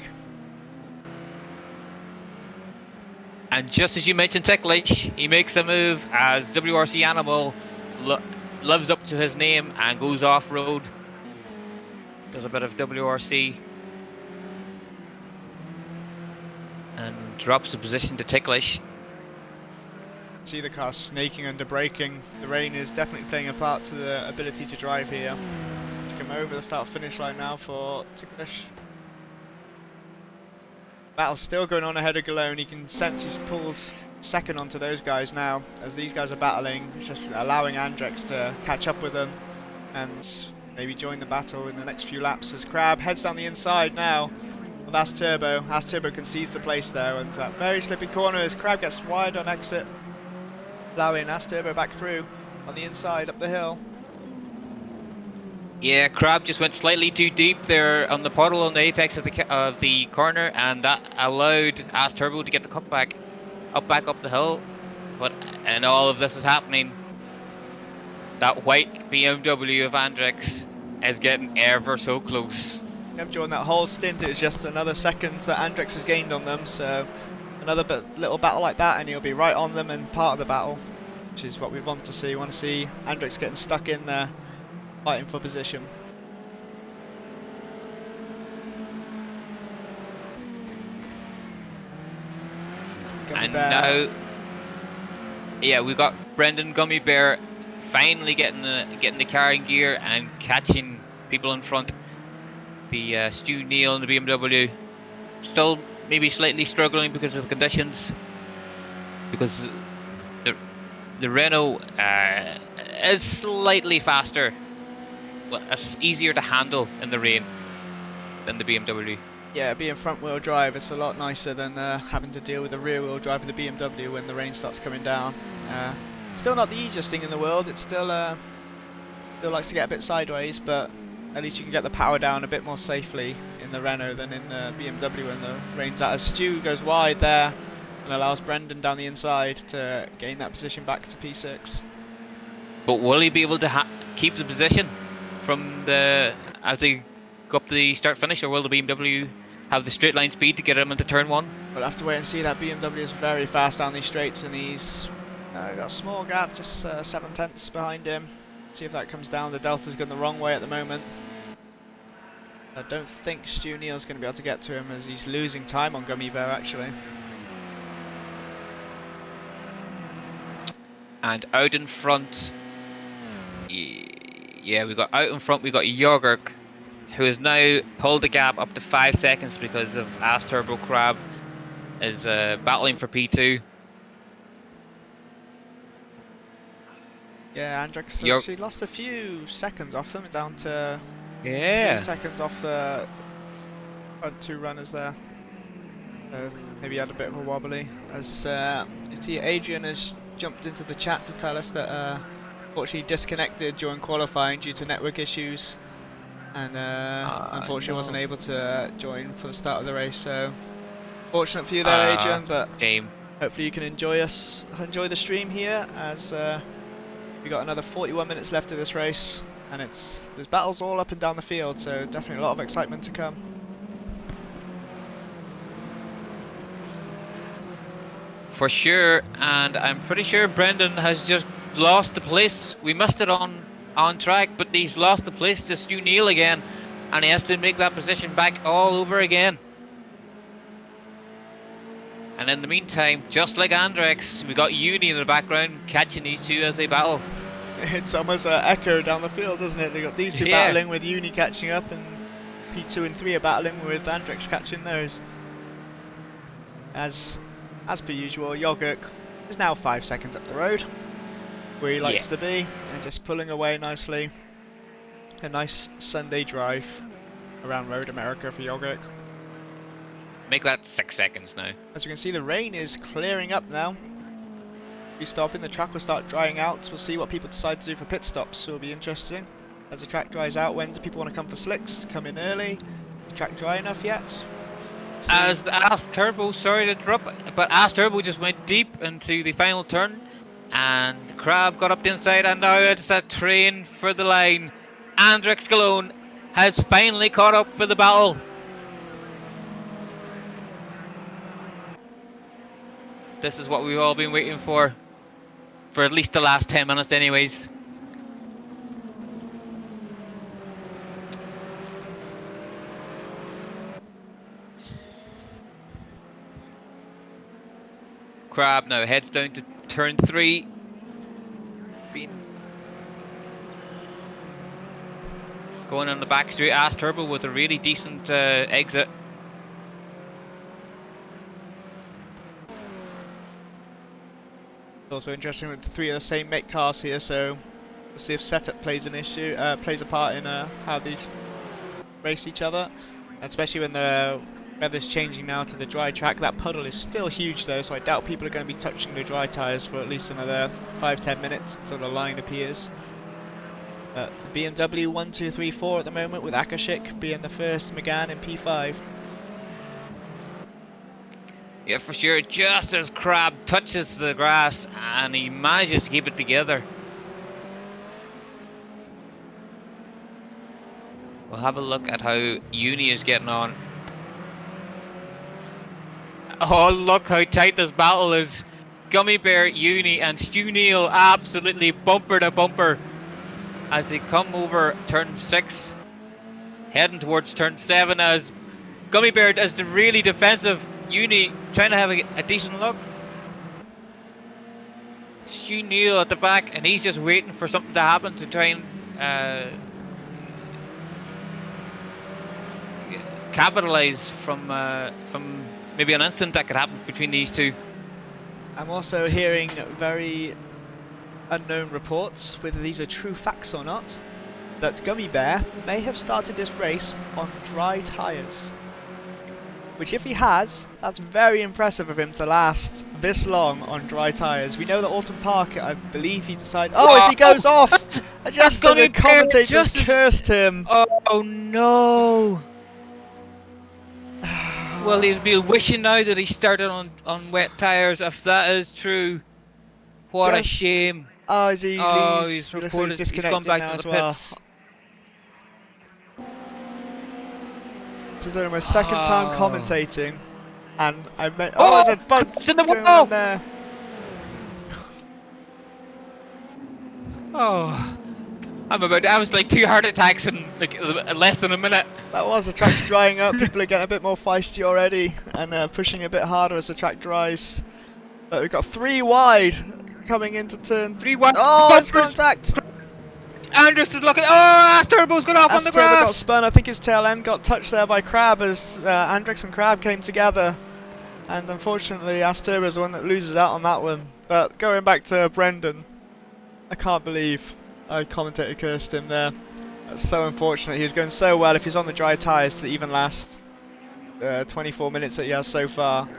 And just as you mentioned Ticklish, he makes a move as WRC Animal lives up to his name and goes off-road. Does a bit of WRC. And drops the position to Ticklish. See the car snaking under braking. The rain is definitely playing a part to the ability to drive here. To come over the start-finish line now for Ticklish. Battle's still going on ahead of Galone. He can sense he's pulled second onto those guys now. As these guys are battling, it's just allowing Andrex to catch up with them and maybe join the battle in the next few laps. As Crab heads down the inside now of Ass Turbo. Ass Turbo concedes the place there, and that very slippy corner as Crab gets wide on exit, allowing Ass Turbo back through on the inside up the hill. Yeah, Crab just went slightly too deep there on the puddle on the apex of the corner, and that allowed Ass Turbo to get the cut back up the hill. But and all of this is happening, that white BMW of Andrex is getting ever so close. Yep, during that whole stint it was just another second that Andrex has gained on them, so another little battle like that and he'll be right on them and part of the battle. which is what we want to see. We want to see Andrex getting stuck in there, fighting for position. And now, yeah, we got Brendan Gummy Bear finally getting the car in gear and catching people in front. The Stu Neal in the BMW still maybe slightly struggling because of the conditions, because the Renault is slightly faster. Well, it's easier to handle in the rain than the BMW. Yeah, being front wheel drive, it's a lot nicer than having to deal with the rear wheel drive of the BMW when the rain starts coming down. Still not the easiest thing in the world. It still likes to get a bit sideways, but at least you can get the power down a bit more safely in the Renault than in the BMW when the rain's out. As Stu goes wide there and allows Brendan down the inside to gain that position back to P6. But will he be able to keep the position from as they go up the start finish, or will the BMW have the straight line speed to get him into turn 1? We'll have to wait and see. That BMW is very fast down these straights, and he's got a small gap, just 7/10 behind him. See if that comes down. The Delta's going the wrong way at the moment. I don't think Stu Neal's going to be able to get to him, as he's losing time on Gummy Bear actually. And out in front, yeah, we got Jorgerk, who has now pulled the gap up to 5 seconds because of Ass Turbo Crab is battling for P2. Yeah, Andrex actually lost a few seconds off them, down to 3 seconds off the front 2 runners there. Maybe had a bit of a wobbly. As you see, Adrian has jumped into the chat to tell us that unfortunately disconnected during qualifying due to network issues, and unfortunately wasn't able to join for the start of the race. So fortunate for you there, Adrian, but shame. Hopefully you can enjoy the stream here, as we got another 41 minutes left of this race, and there's battles all up and down the field, so definitely a lot of excitement to come. For sure, and I'm pretty sure Brendan has just lost the place. We missed it on track, but he's lost the place to Stu Neal again, and he has to make that position back all over again. And in the meantime, just like Andrex, we got Uni in the background catching these two as they battle. It's almost an echo down the field, doesn't it? They got these two battling with Uni catching up, and P2 and 3 are battling with Andrex catching those. As per usual, Jorgerk is now 5 seconds up the road, where he likes to be, and just pulling away nicely. A nice Sunday drive around Road America for Jorgerk. Make that 6 seconds now. As you can see, the rain is clearing up now. If you stop in, the track will start drying out. We'll see what people decide to do for pit stops, so it'll be interesting. As the track dries out, when do people want to come for slicks? Come in early? Is the track dry enough yet? As the Ass Turbo, sorry to interrupt, but Ass Turbo just went deep into the final turn, and Crab got up the inside, and now it's a train for the line. Andrex Galone has finally caught up for the battle. This is what we've all been waiting for at least the last 10 minutes anyways. Crab now heads down to turn 3. Going on the back straight, Ass Turbo with a really decent exit. It's also interesting with the 3 of the same make cars here, so we'll see if setup plays a part in how these race each other, and especially when the weather's changing now to the dry track. That puddle is still huge though, so I doubt people are going to be touching the dry tyres for at least another 5-10 minutes until the line appears. The BMW 1, 2, 3, 4 at the moment, with Akashik being the first McGann in P5. Yeah, for sure, just as Crab touches the grass and he manages to keep it together. We'll have a look at how Uni is getting on. Oh, look how tight this battle is. Gummy Bear, Uni, and Stu Neil absolutely bumper to bumper as they come over turn 6, heading towards turn 7 as Gummy Bear does the really defensive. Uni trying to have a decent look. Stu Neil at the back, and he's just waiting for something to happen to try and capitalize from maybe an incident that could happen between these two. I'm also hearing very unknown reports, whether these are true facts or not, that Gummy Bear may have started this race on dry tyres. Which, if he has, that's very impressive of him to last this long on dry tyres. We know that Alton Park, I believe he decided... Oh, as he goes off! Just as the commentators cursed him. Oh no! Well, he'll be wishing now that he started on wet tyres, if that is true. What a shame. Oh, is he leaves? He's reported he's gone back to the pits. This is my second time commentating, and I meant... Oh, there's a bug in the going wall! on there. Oh, I was like 2 heart attacks in like less than a minute. That was, the track's drying up, people are getting a bit more feisty already, and pushing a bit harder as the track dries. But we've got 3 wide coming into turn... 3 wide. Oh, it's contact! Andrews is looking. Oh, Turbo's gone off on the Turbo grass. got spun. I think his tail end got touched there by Crab as Andrix and Crab came together, and unfortunately Turbo is the one that loses out on that one. But going back to Brendan, I can't believe I commentator cursed him there. That's so unfortunate. He was going so well if he's on the dry tyres to even last 24 minutes that he has so far.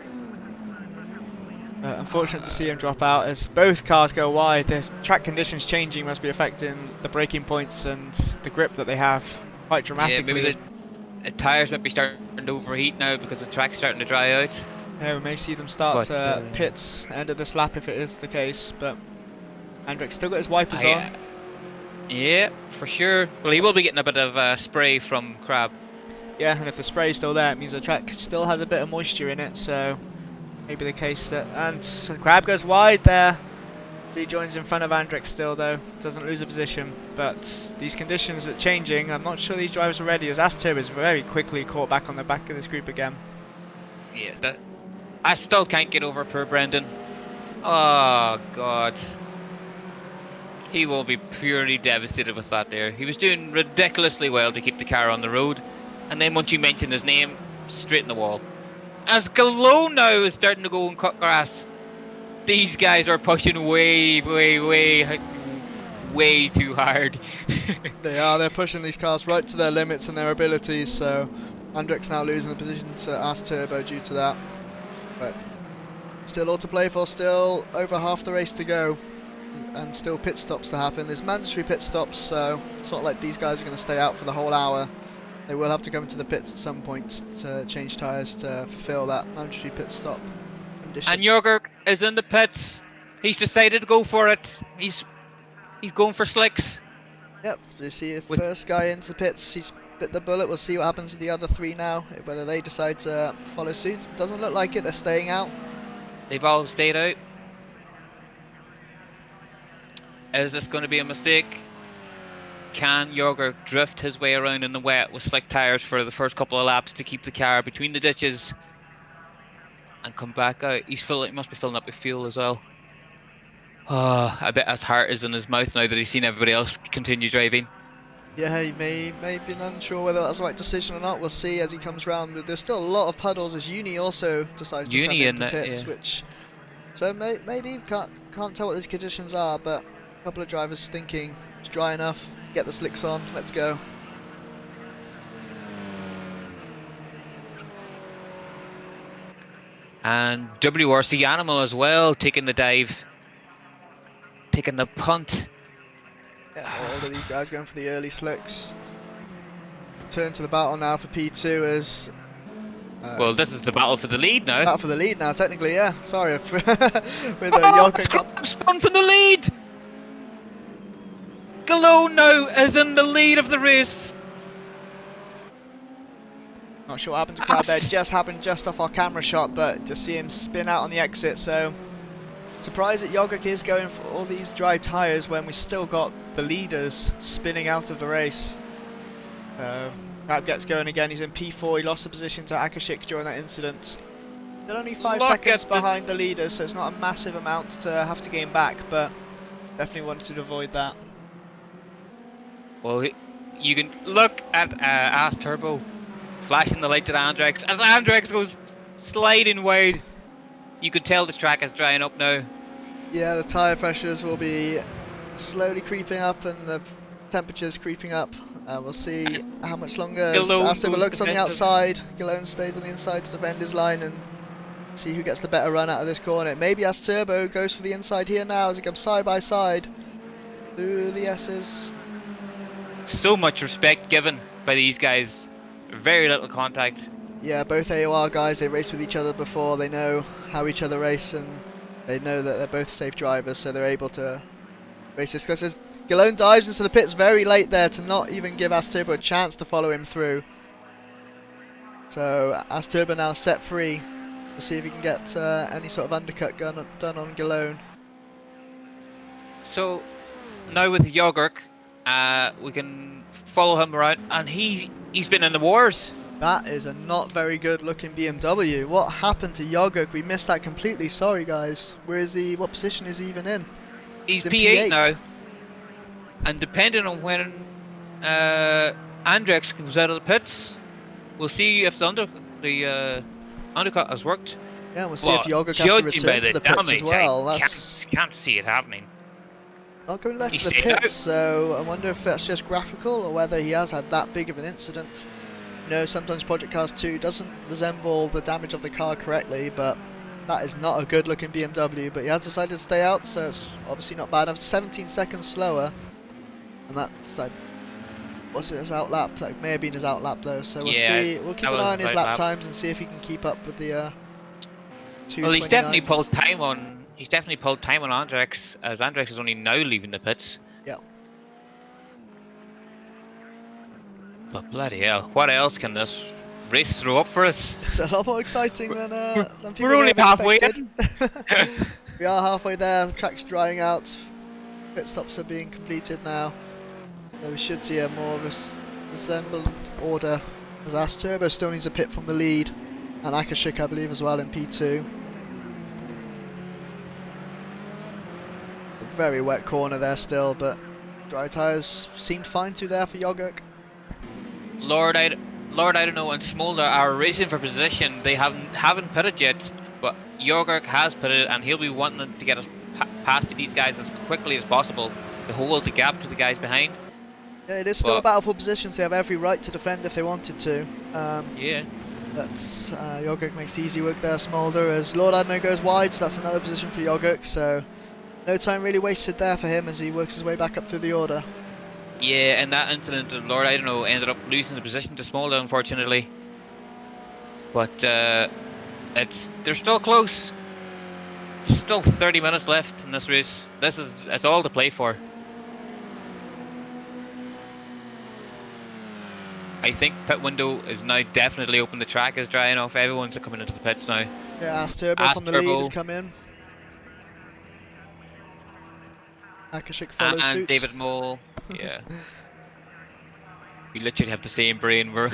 Unfortunate to see him drop out as both cars go wide. The track conditions changing must be affecting the braking points and the grip that they have quite dramatically. Yeah, maybe the tyres might be starting to overheat now because the track's starting to dry out. Yeah, we may see them start pits end of this lap if it is the case, but Hendrick's still got his wipers on. Yeah, for sure. Well, he will be getting a bit of spray from Crab. Yeah, and if the spray is still there, it means the track still has a bit of moisture in it, so maybe the case that... And so Crab goes wide there. He joins in front of Andrix still though, doesn't lose a position, but these conditions are changing. I'm not sure these drivers are ready as Astur is very quickly caught back on the back of this group again. Yeah, I still can't get over poor Brendan. Oh god. He will be purely devastated with that there. He was doing ridiculously well to keep the car on the road, and then once you mention his name, straight in the wall. As Galone now is starting to go and cut grass, these guys are pushing way too hard. They're pushing these cars right to their limits and their abilities, so Andrix now losing the position to Turbo due to that. But still all to play for, still over half the race to go, and still pit stops to happen. There's mandatory pit stops, so it's not like these guys are going to stay out for the whole hour. They will have to come into the pits at some point to change tyres to fulfill that mandatory pit stop condition. And Jorger is in the pits. He's decided to go for it. He's going for slicks. Yep, you see the first guy into the pits, he's bit the bullet. We'll see what happens with the other 3 now, whether they decide to follow suit. Doesn't look like it, they're staying out. They've all stayed out. Is this going to be a mistake? Can Jorger drift his way around in the wet with slick tyres for the first couple of laps to keep the car between the ditches and come back out? He must be filling up with fuel as well. Oh, I bet his heart is in his mouth now that he's seen everybody else continue driving. Yeah, he may be unsure whether that's the right decision or not. We'll see as he comes round. There's still a lot of puddles as Uni also decides to come into pits, which... So maybe can't tell what these conditions are, but a couple of drivers thinking it's dry enough, get the slicks on, let's go. And WRC Animal as well, taking the dive, taking the punt. Yeah, all of these guys going for the early slicks. Turn to the battle now for P2 as... well, this is the battle for the lead now. Battle for the lead now, technically, yeah. Sorry. With Yoko spun from the lead! Galone now is in the lead of the race. Not sure what happened to Crab there. Just happened just off our camera shot, but just see him spin out on the exit, so... Surprised that Yogurt is going for all these dry tyres when we still got the leaders spinning out of the race. Crab gets going again, he's in P4, he lost the position to Akashik during that incident. They're only 5 Look seconds at the- behind the leaders, so it's not a massive amount to have to gain back, but definitely wanted to avoid that. Well, you can look at Ass Turbo flashing the light to the Andrex. As Andrex goes sliding wide, you can tell the track is drying up now. Yeah, the tyre pressures will be slowly creeping up and the temperatures creeping up. We'll see how much longer Galone Asturbo goes looks on the defensive. outside. Galone stays on the inside to defend his line and see who gets the better run out of this corner. Maybe Asturbo goes for the inside here now as he comes side by side through the S's. So much respect given by these guys. Very little contact. Yeah, both AOR guys, they raced with each other before, they know how each other race and they know that they're both safe drivers, so they're able to race this. Because Galone dives into the pits very late there to not even give Asturbo a chance to follow him through. So Asturbo now set free. We'll see if he can get any sort of undercut done on Galone. So now with Yogurt, we can follow him around, and he's been in the wars. That is a not very good looking BMW. What happened to Yogurt? We missed that completely. Sorry guys. Where is he? What position is he even in? He's in P8 now, and depending on when Andrex comes out of the pits, we'll see if the undercut has worked. Yeah, we'll see if Yogurt has to Judging by return to the the pits as damage, well. I That's can't see it happening. not going back He's to the staying pits, so I wonder if that's just graphical or whether he has had that big of an incident. You know, sometimes Project Cars 2 doesn't resemble the damage of the car correctly, but that is not a good looking BMW. But he has decided to stay out, so it's obviously not bad. I'm 17 seconds slower, and that's like, what's it, his outlap? That may have been his outlap though, so we'll see. We'll keep an eye on his lap times and see if he can keep up with the 229s. Well, he's definitely pulled time on. He's definitely pulled time on Andrex, as Andrex is only now leaving the pits. Yeah. But bloody hell, what else can this race throw up for us? It's a lot more exciting than people We're only may have halfway expected. We are halfway there, the track's drying out, pit stops are being completed now, so we should see a more resembled order, as Asturbo still needs a pit from the lead, and Akashik I believe as well in P2. A very wet corner there still, but dry tyres seemed fine through there for Yogurt. Lord, I don't know, and Smolder are racing for position. They haven't pitted yet, but Yogurt has pitted, and he'll be wanting to get us past these guys as quickly as possible to hold the gap to the guys behind. Yeah, it is still a battle for positions. They have every right to defend if they wanted to. Yeah. That's Yogurt makes the easy work there. Smolder as Lord Adno goes wide, so that's another position for Yogurt. So no time really wasted there for him as he works his way back up through the order. Yeah, and that incident, Lord, I don't know, ended up losing the position to Smolder, unfortunately. But they're still close. There's still 30 minutes left in this race. It's all to play for. I think pit window is now definitely open. The track is drying off. Everyone's coming into the pits now. Yeah, Asturbo from the lead has come in. Akashik follows and suit. David Mole. Yeah. We literally have the same brain. We're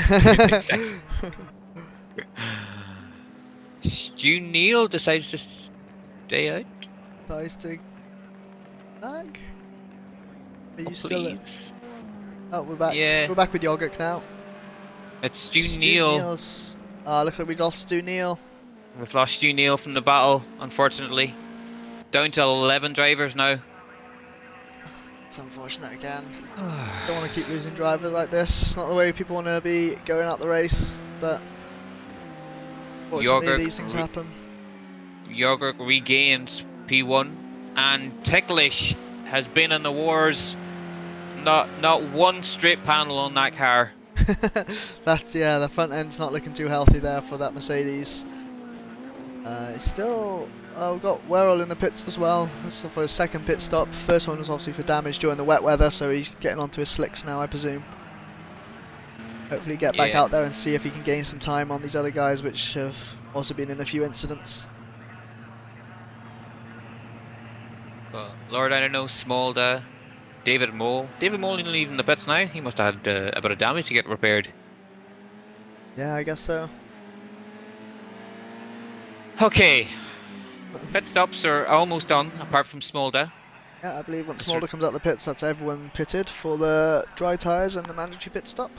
Stu Neal decides to stay out. Tries to lag. Are you Oh, still? please. Oh, we're back. Yeah. We're back with Yogurt now. It's Stu Neal. Neal's. Looks like we lost Stu Neal. We've lost Stu Neal from the battle, unfortunately. Down to 11 drivers now. It's unfortunate again. Don't want to keep losing drivers like this. It's not the way people want to be going out the race, but fortunately these things happen. Yogurt regains P1, and Ticklish has been in the wars. Not one straight panel on that car. That's, yeah, the front end's not looking too healthy there for that Mercedes. It's still, we've got Werrell in the pits as well. So for his second pit stop. First one was obviously for damage during the wet weather, so he's getting onto his slicks now, I presume. Hopefully get back out there and see if he can gain some time on these other guys, which have also been in a few incidents. Well, Lord, I don't know, Smolda, David Mole. David Mole isn't leaving the pits now. He must have had a bit of damage to get repaired. Yeah, I guess so. Okay, pit stops are almost done, apart from Smolda. Yeah, I believe once That's Smolder right. comes out the pits, that's everyone pitted for the dry tyres and the mandatory pit stop.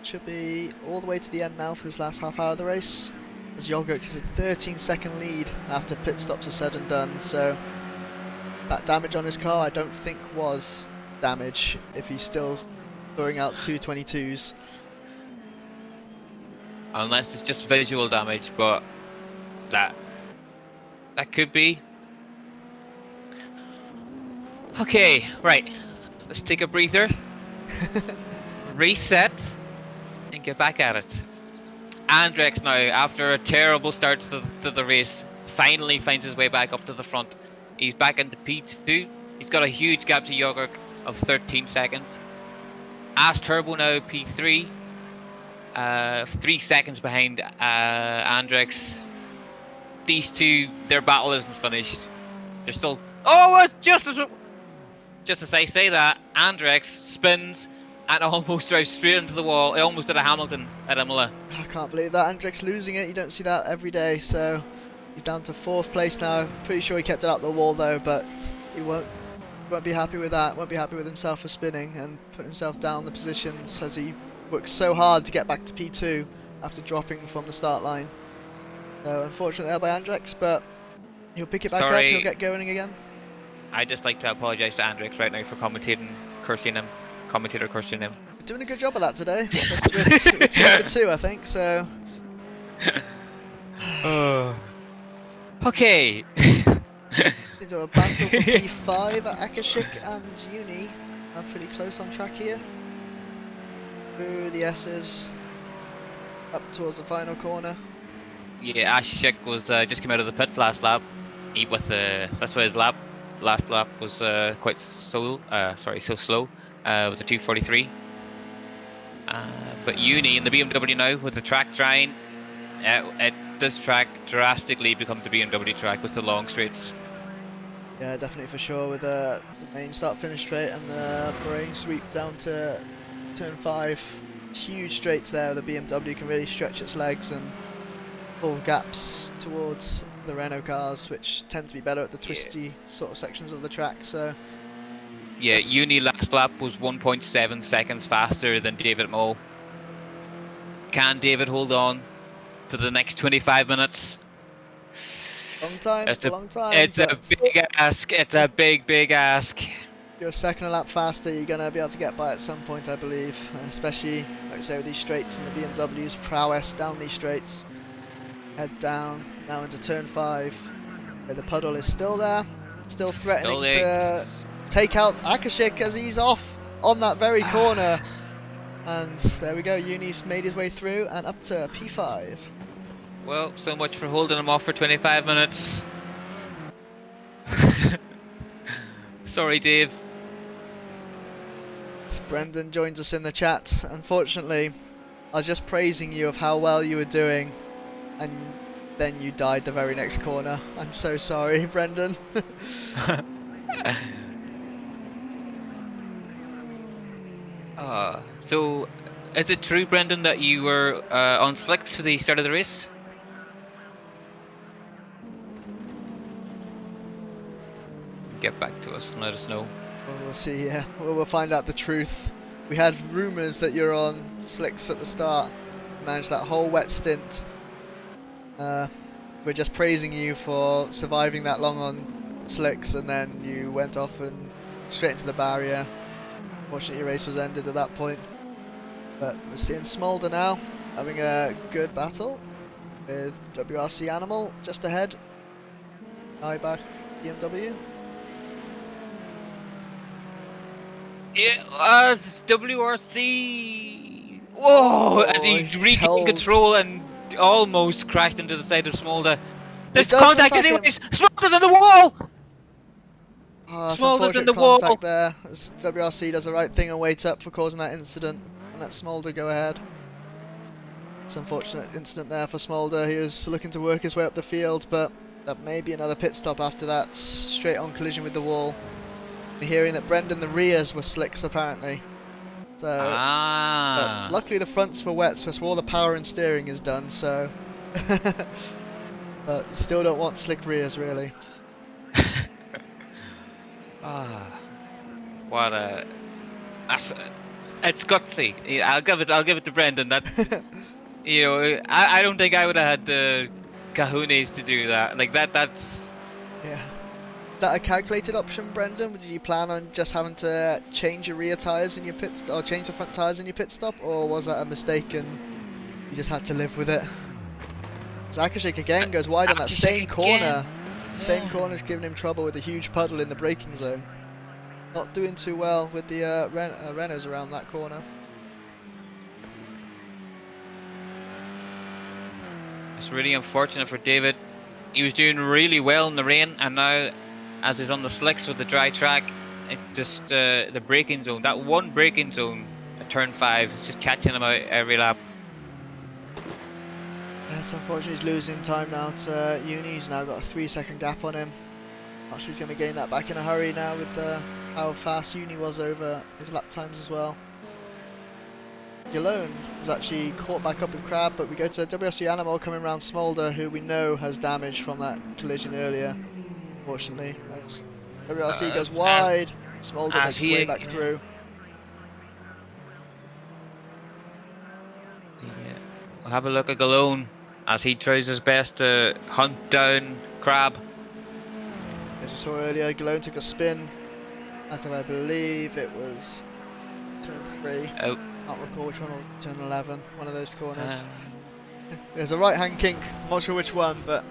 Should be all the way to the end now for this last half hour of the race. As Yogurt has a 13-second lead after pit stops are said and done, so that damage on his car I don't think was damage if he's still throwing out 222s. Unless it's just visual damage, but that could be. Okay, right. Let's take a breather, reset, and get back at it. Andrex now, after a terrible start to the race, finally finds his way back up to the front. He's back into P2. He's got a huge gap to Yogurt of 13 seconds. As Turbo now P3. 3 seconds behind Andrex. These two, their battle isn't finished. They're still. Oh, just as I say that, Andrex spins and almost drives straight into the wall. He almost did a Hamilton at Imola. I can't believe that. Andrex losing it, you don't see that every day, so he's down to 4th place now. Pretty sure he kept it out the wall though, but he won't be happy with that, won't be happy with himself for spinning and put himself down the positions as he works so hard to get back to P2 after dropping from the start line. So unfortunately there by Andrex, but he'll pick it back up, he'll get going again. I'd just like to apologise to Andrex right now for cursing him. He's doing a good job of that today. We're 2 for 2 I think, so... Okay. Into a battle for P5 at Akashik and Uni are pretty close on track here. Through the S's, up towards the final corner. Yeah, Ashik was just came out of the pits last lap. That's why his last lap was quite so slow. With a 2:43. But Uni in the BMW now with the track drying, this track drastically becomes a BMW track with the long straights. Yeah, definitely for sure with the main start-finish straight and the Bahrain sweep down to turn 5. Huge straights there. The BMW can really stretch its legs and pull gaps towards the Renault cars, which tend to be better at the twisty sort of sections of the track. So yeah, Uni last lap was 1.7 seconds faster than David Mole. Can David hold on for the next 25 minutes? long time. It's a long time. It's a big ask. It's a big ask. You're a second a lap faster, you're going to be able to get by at some point, I believe. Especially, like I say, with these straights and the BMW's prowess down these straights. Head down, now into turn 5. Where the puddle is still there. Still threatening to take out Akashik as he's off on that very corner. And there we go, Uni's made his way through and up to P5. Well, so much for holding him off for 25 minutes. Sorry, Dave. Brendan joins us in the chat. Unfortunately, I was just praising you of how well you were doing, and then you died the very next corner. I'm so sorry, Brendan. So, is it true, Brendan, that you were on slicks for the start of the race? Get back to us and let us know. Well, we'll see, yeah. We'll find out the truth. We had rumours that you're on slicks at the start. Managed that whole wet stint. We're just praising you for surviving that long on slicks, and then you went off and straight into the barrier. Fortunately, your race was ended at that point. But we're seeing Smolder now, having a good battle with WRC Animal just ahead. Back BMW. Yeah, WRC. Whoa! As he regained control and almost crashed into the side of Smolder. There's contact anyways! Smolder's in the wall! Smolder's in the wall! There, as WRC does the right thing and waits up for causing that incident and let Smolder go ahead. It's an unfortunate incident there for Smolder. He was looking to work his way up the field, but That may be another pit stop after that straight on collision with the wall. We're hearing that Brendan, the rears were slicks apparently. So, but luckily the fronts were wet, so all the power and steering is done. So, but you still don't want slick rears really. What a... It's gutsy. Yeah, I'll give it to Brendan. That you know, I don't think I would have had the cojones to do that. Like that's Yeah. Is that a calculated option, Brendan? Did you plan on just having to change your rear tyres in your pit or change the front tyres in your pit stop, or was that a mistake and you just had to live with it? Zakashik again goes wide on that same corner. Same corner's giving him trouble with a huge puddle in the braking zone. Not doing too well with the Renaults around that corner. it's really unfortunate for David. He was doing really well in the rain, and now, as he's on the slicks with the dry track, it just the braking zone. That one braking zone at turn 5 is just catching him out every lap. Yes, unfortunately he's losing time now to Uni. He's now got a 3-second gap on him. Not sure he's going to gain that back in a hurry now with how fast Uni was over his lap times as well. Galone has actually caught back up with Crab, but we go to WRC Animal coming around Smolder, who we know has damage from that collision earlier. Unfortunately, as WRC goes wide, Smolder makes his way back through. Yeah. We'll have a look at Galone as he tries his best to hunt down Crab. As we saw earlier, Galone took a spin out of, I believe it was turn 3. Oh. Can't recall which one, or turn 11, one of those corners. There's a right hand kink, I'm not sure which one, but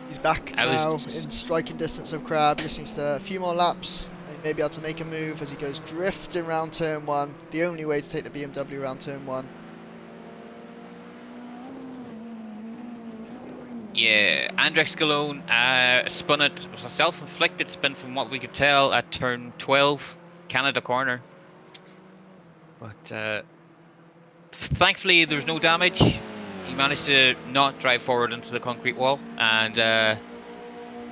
he's back now in striking distance of Crab. Just needs a few more laps and he may be able to make a move as he goes drifting round turn 1. The only way to take the BMW around turn 1. Yeah, Andrex Galone spun it. It was a self-inflicted spin from what we could tell at turn 12, Canada corner. But thankfully there was no damage. He managed to not drive forward into the concrete wall and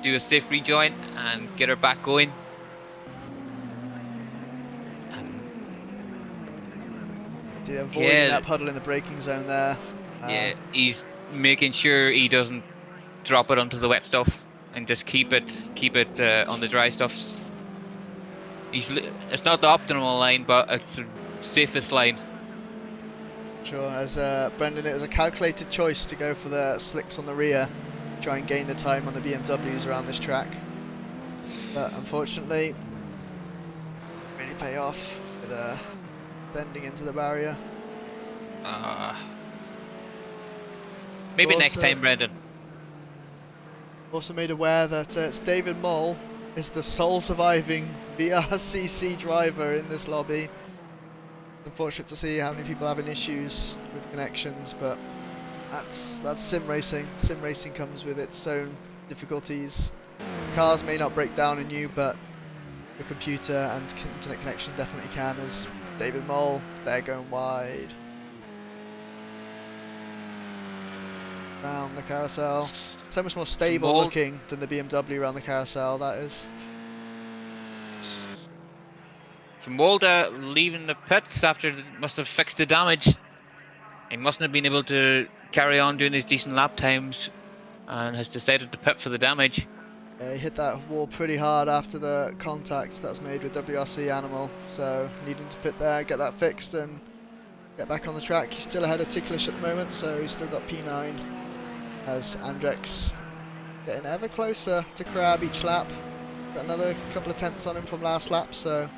do a safe rejoin and get her back going. Avoiding that puddle in the braking zone there. Yeah, he's making sure he doesn't drop it onto the wet stuff and just keep it on the dry stuff. It's not the optimal line, but it's the safest line. Sure, as Brendan, it was a calculated choice to go for the slicks on the rear, try and gain the time on the BMWs around this track. But unfortunately, really pay off with bending into the barrier. Maybe also, next time, Brendan. Also made aware that it's David Moll is the sole surviving VRCC driver in this lobby. Unfortunate to see how many people are having issues with connections, but that's sim racing. Sim racing comes with its own difficulties. Cars may not break down in you, but the computer and internet connection definitely can. As David Moll, they're going wide. Around the carousel. So much more stable looking than the BMW around the carousel, that is. Mulder leaving the pits after must have fixed the damage. He mustn't have been able to carry on doing his decent lap times and has decided to pit for the damage. Yeah, he hit that wall pretty hard after the contact that was made with WRC Animal, so needing to pit there, get that fixed and get back on the track. He's still ahead of Ticklish at the moment, so he's still got P9 as Andrex getting ever closer to Crab each lap. Got another couple of tenths on him from last lap, so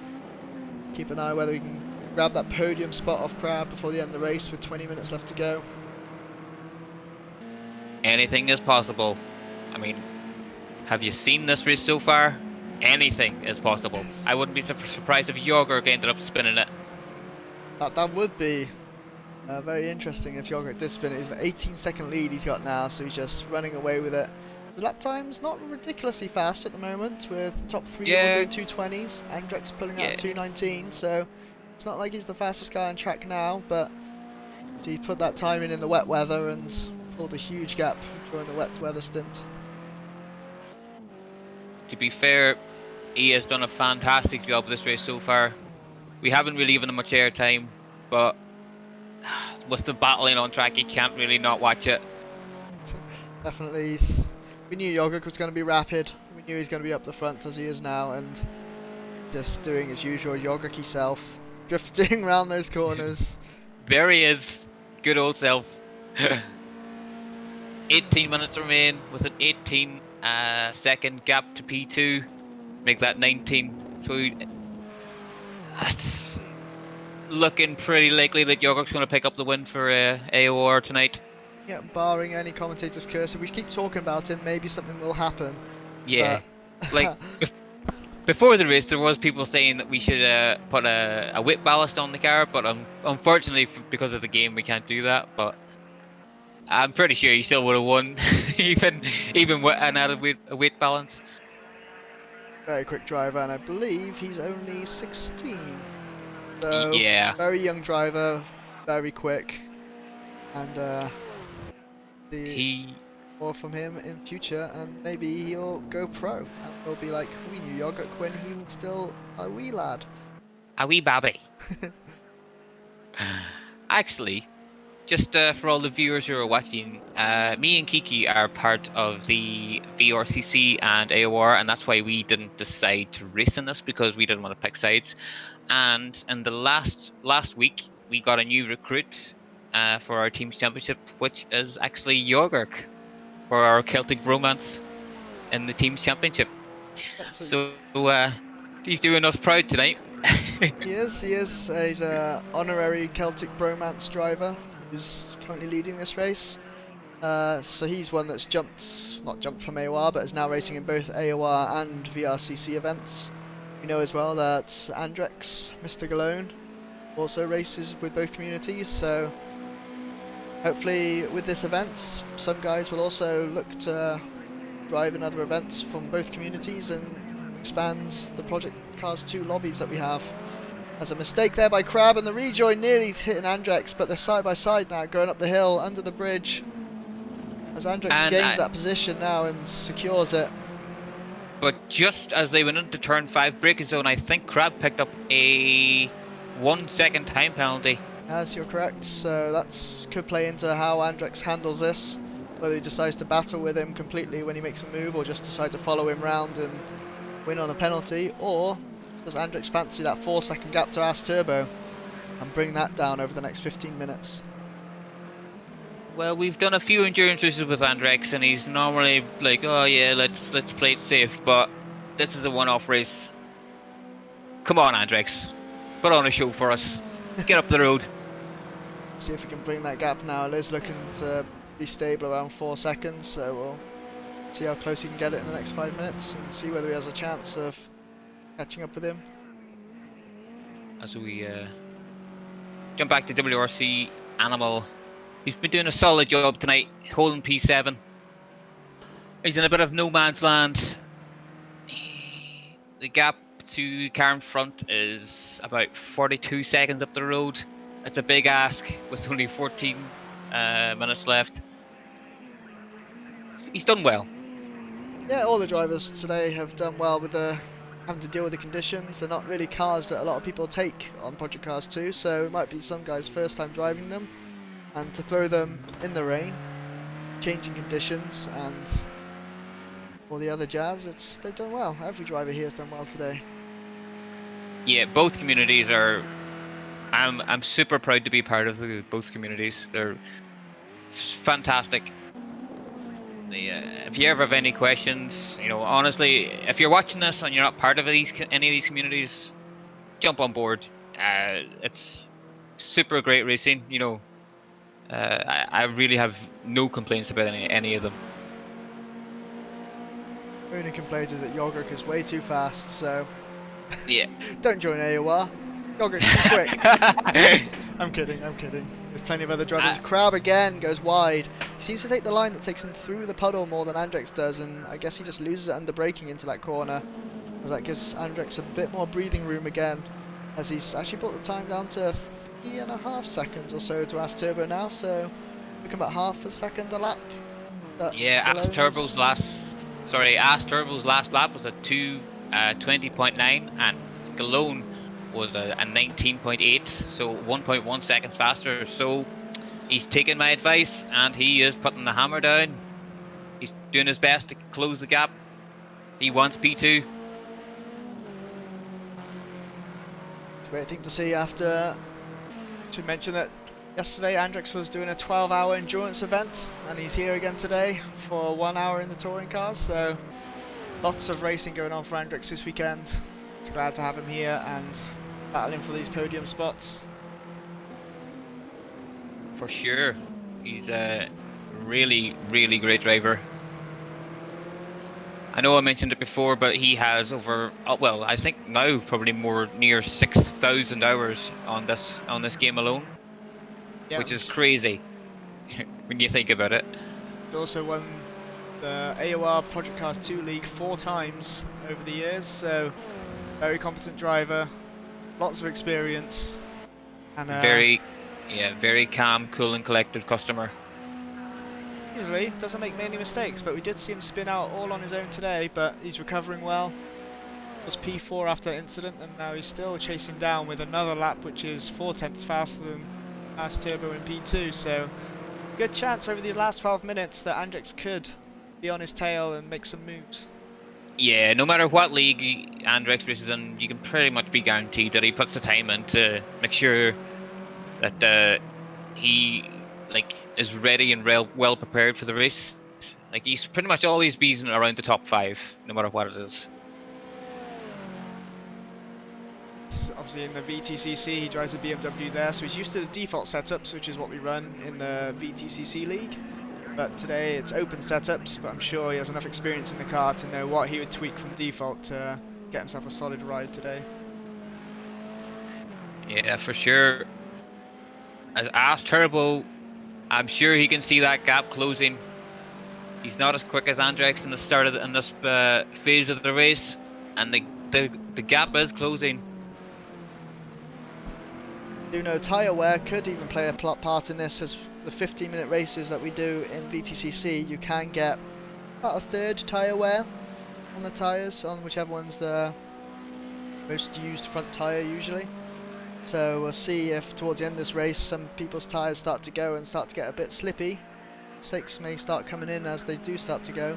keep an eye whether he can grab that podium spot off Crab before the end of the race with 20 minutes left to go. Anything is possible. I mean, have you seen this race so far? Anything is possible. I wouldn't be surprised if Jorgerg ended up spinning it. That would be very interesting if Jorgerg did spin it. He's an 18-second lead he's got now, so he's just running away with it. The lap time's not ridiculously fast at the moment, with the top 3 all doing 220s. Andrex pulling out 219, so it's not like he's the fastest guy on track now, but he put that time in the wet weather and pulled a huge gap during the wet weather stint. To be fair, he has done a fantastic job this race so far. We haven't really given him much airtime, but with the battling on track, you can't really not watch it. Definitely. We knew Yogurt was going to be rapid. We knew he was going to be up the front as he is now, and just doing his usual Yogurt-y self, drifting around those corners. There he is, good old self. 18 minutes remain with an 18 second gap to P2, make that 19. So that's looking pretty likely that Yogurt's going to pick up the win for AOR tonight. Yeah, barring any commentator's curse. If we keep talking about him, maybe something will happen. Yeah, But like before the race, there was people saying that we should put a whip ballast on the car, but unfortunately, because of the game, we can't do that. But I'm pretty sure he still would have won, even with an added weight balance. very quick driver, and I believe he's only 16. So Yeah. very young driver, very quick, and He more from him in future, and maybe he'll go pro, and we'll be like, we knew Yogurt when he was still a wee lad. a wee babby. Actually, just for all the viewers who are watching, me and Kiki are part of the VRCC and AOR, and that's why we didn't decide to race in this, because we didn't want to pick sides. And in the last week, we got a new recruit for our team's championship, which is actually Yogurt for our Celtic romance in the team's championship. So he's doing us proud tonight. He is. He's a honorary Celtic bromance driver who's currently leading this race. So he's one that's not jumped from AOR, but is now racing in both AOR and VRCC events. We know as well that Andrex, Mr. Galone, also races with both communities, so hopefully with this event, some guys will also look to drive in other events from both communities and expand the Project Cars 2 lobbies that we have. There's a mistake there by Crab, and the rejoin nearly hitting Andrex, but they're side by side now, going up the hill, under the bridge, as Andrex gains that position now and secures it. But just as they went into turn 5 braking zone, I think Crab picked up a 1 second time penalty. Yes, you're correct. So that could play into how Andrex handles this. Whether he decides to battle with him completely when he makes a move, or just decide to follow him round and win on a penalty, or does Andrex fancy that 4 second gap to As Turbo and bring that down over the next 15 minutes? Well, we've done a few endurance races with Andrex, and he's normally like, oh yeah, let's play it safe, but this is a one-off race. Come on, Andrex, put on a show for us. Get up the road. See if we can bring that gap now. Liz looking to be stable around 4 seconds, so we'll see how close he can get it in the next 5 minutes and see whether he has a chance of catching up with him. As we jump back to WRC Animal, he's been doing a solid job tonight, holding P7. He's in a bit of no man's land. The gap to car in front is about 42 seconds up the road. It's a big ask with only 14 minutes left. He's done well. Yeah, all the drivers today have done well with having to deal with the conditions. They're not really cars that a lot of people take on Project Cars 2, so it might be some guys' first time driving them, and to throw them in the rain, changing conditions, and all the other jazz, they've done well. Every driver here has done well today. Yeah, both communities are. I'm super proud to be part of both communities. They're fantastic. If you ever have any questions, honestly, if you're watching this and you're not part of any of these communities, jump on board. It's super great racing. I really have no complaints about any of them. The only complaint is that Yogurt is way too fast, so Yeah. don't join AOR. Yogurt's too quick. I'm kidding. There's plenty of other drivers. Crab again goes wide. He seems to take the line that takes him through the puddle more than Andrex does, and I guess he just loses it under braking into that corner, as that gives Andrex a bit more breathing room again, as he's actually brought the time down to 3.5 seconds or so to As Turbo now, so looking about half a second a lap. Yeah, As Turbo's last Sorry, As Turbo's last lap was a 2:20.9, and Galone was a 19.8, so 1.1 seconds faster. So he's taken my advice and he is putting the hammer down. He's doing his best to close the gap. He wants P2. Great thing to see after. Should mention that yesterday Andrex was doing a 12-hour endurance event, and he's here again today for 1 hour in the touring cars. So lots of racing going on for Andrex this weekend. It's glad to have him here and battling for these podium spots. For sure. He's a really, really great driver. I know I mentioned it before, but he has over, well, I think now probably near 6,000 hours on this game alone, Yeah, which is crazy when you think about it. He's also won the AOR Project Cars 2 League 4 times over the years, so very competent driver, lots of experience, and Very calm, cool, and collected customer. usually doesn't make many mistakes, but we did see him spin out all on his own today, but he's recovering well. Was P4 after the incident, and now he's still chasing down with another lap which is 4/10 faster than As Turbo in P2, so good chance over these last 12 minutes that Andrex could be on his tail and make some moves. Yeah, no matter what league Andrex races in, you can pretty much be guaranteed that he puts the time in to make sure that he is ready and well prepared for the race. Like, he's pretty much always being around the top 5, no matter what it is. Obviously in the VTCC he drives a BMW there, so he's used to the default setups, which is what we run in the VTCC league. But today it's open setups, but I'm sure he has enough experience in the car to know what he would tweak from default to get himself a solid ride today. Yeah, for sure. As Turbo, I'm sure he can see that gap closing. He's not as quick as Andrex in the start of in this phase of the race, and the gap is closing. Do know tyre wear could even play a part in this, as the 15-minute races that we do in VTCC, you can get about a third tyre wear on the tyres, on whichever one's the most used front tyre usually. So we'll see if towards the end of this race some people's tyres start to go and start to get a bit slippy. Mistakes may start coming in as they do start to go.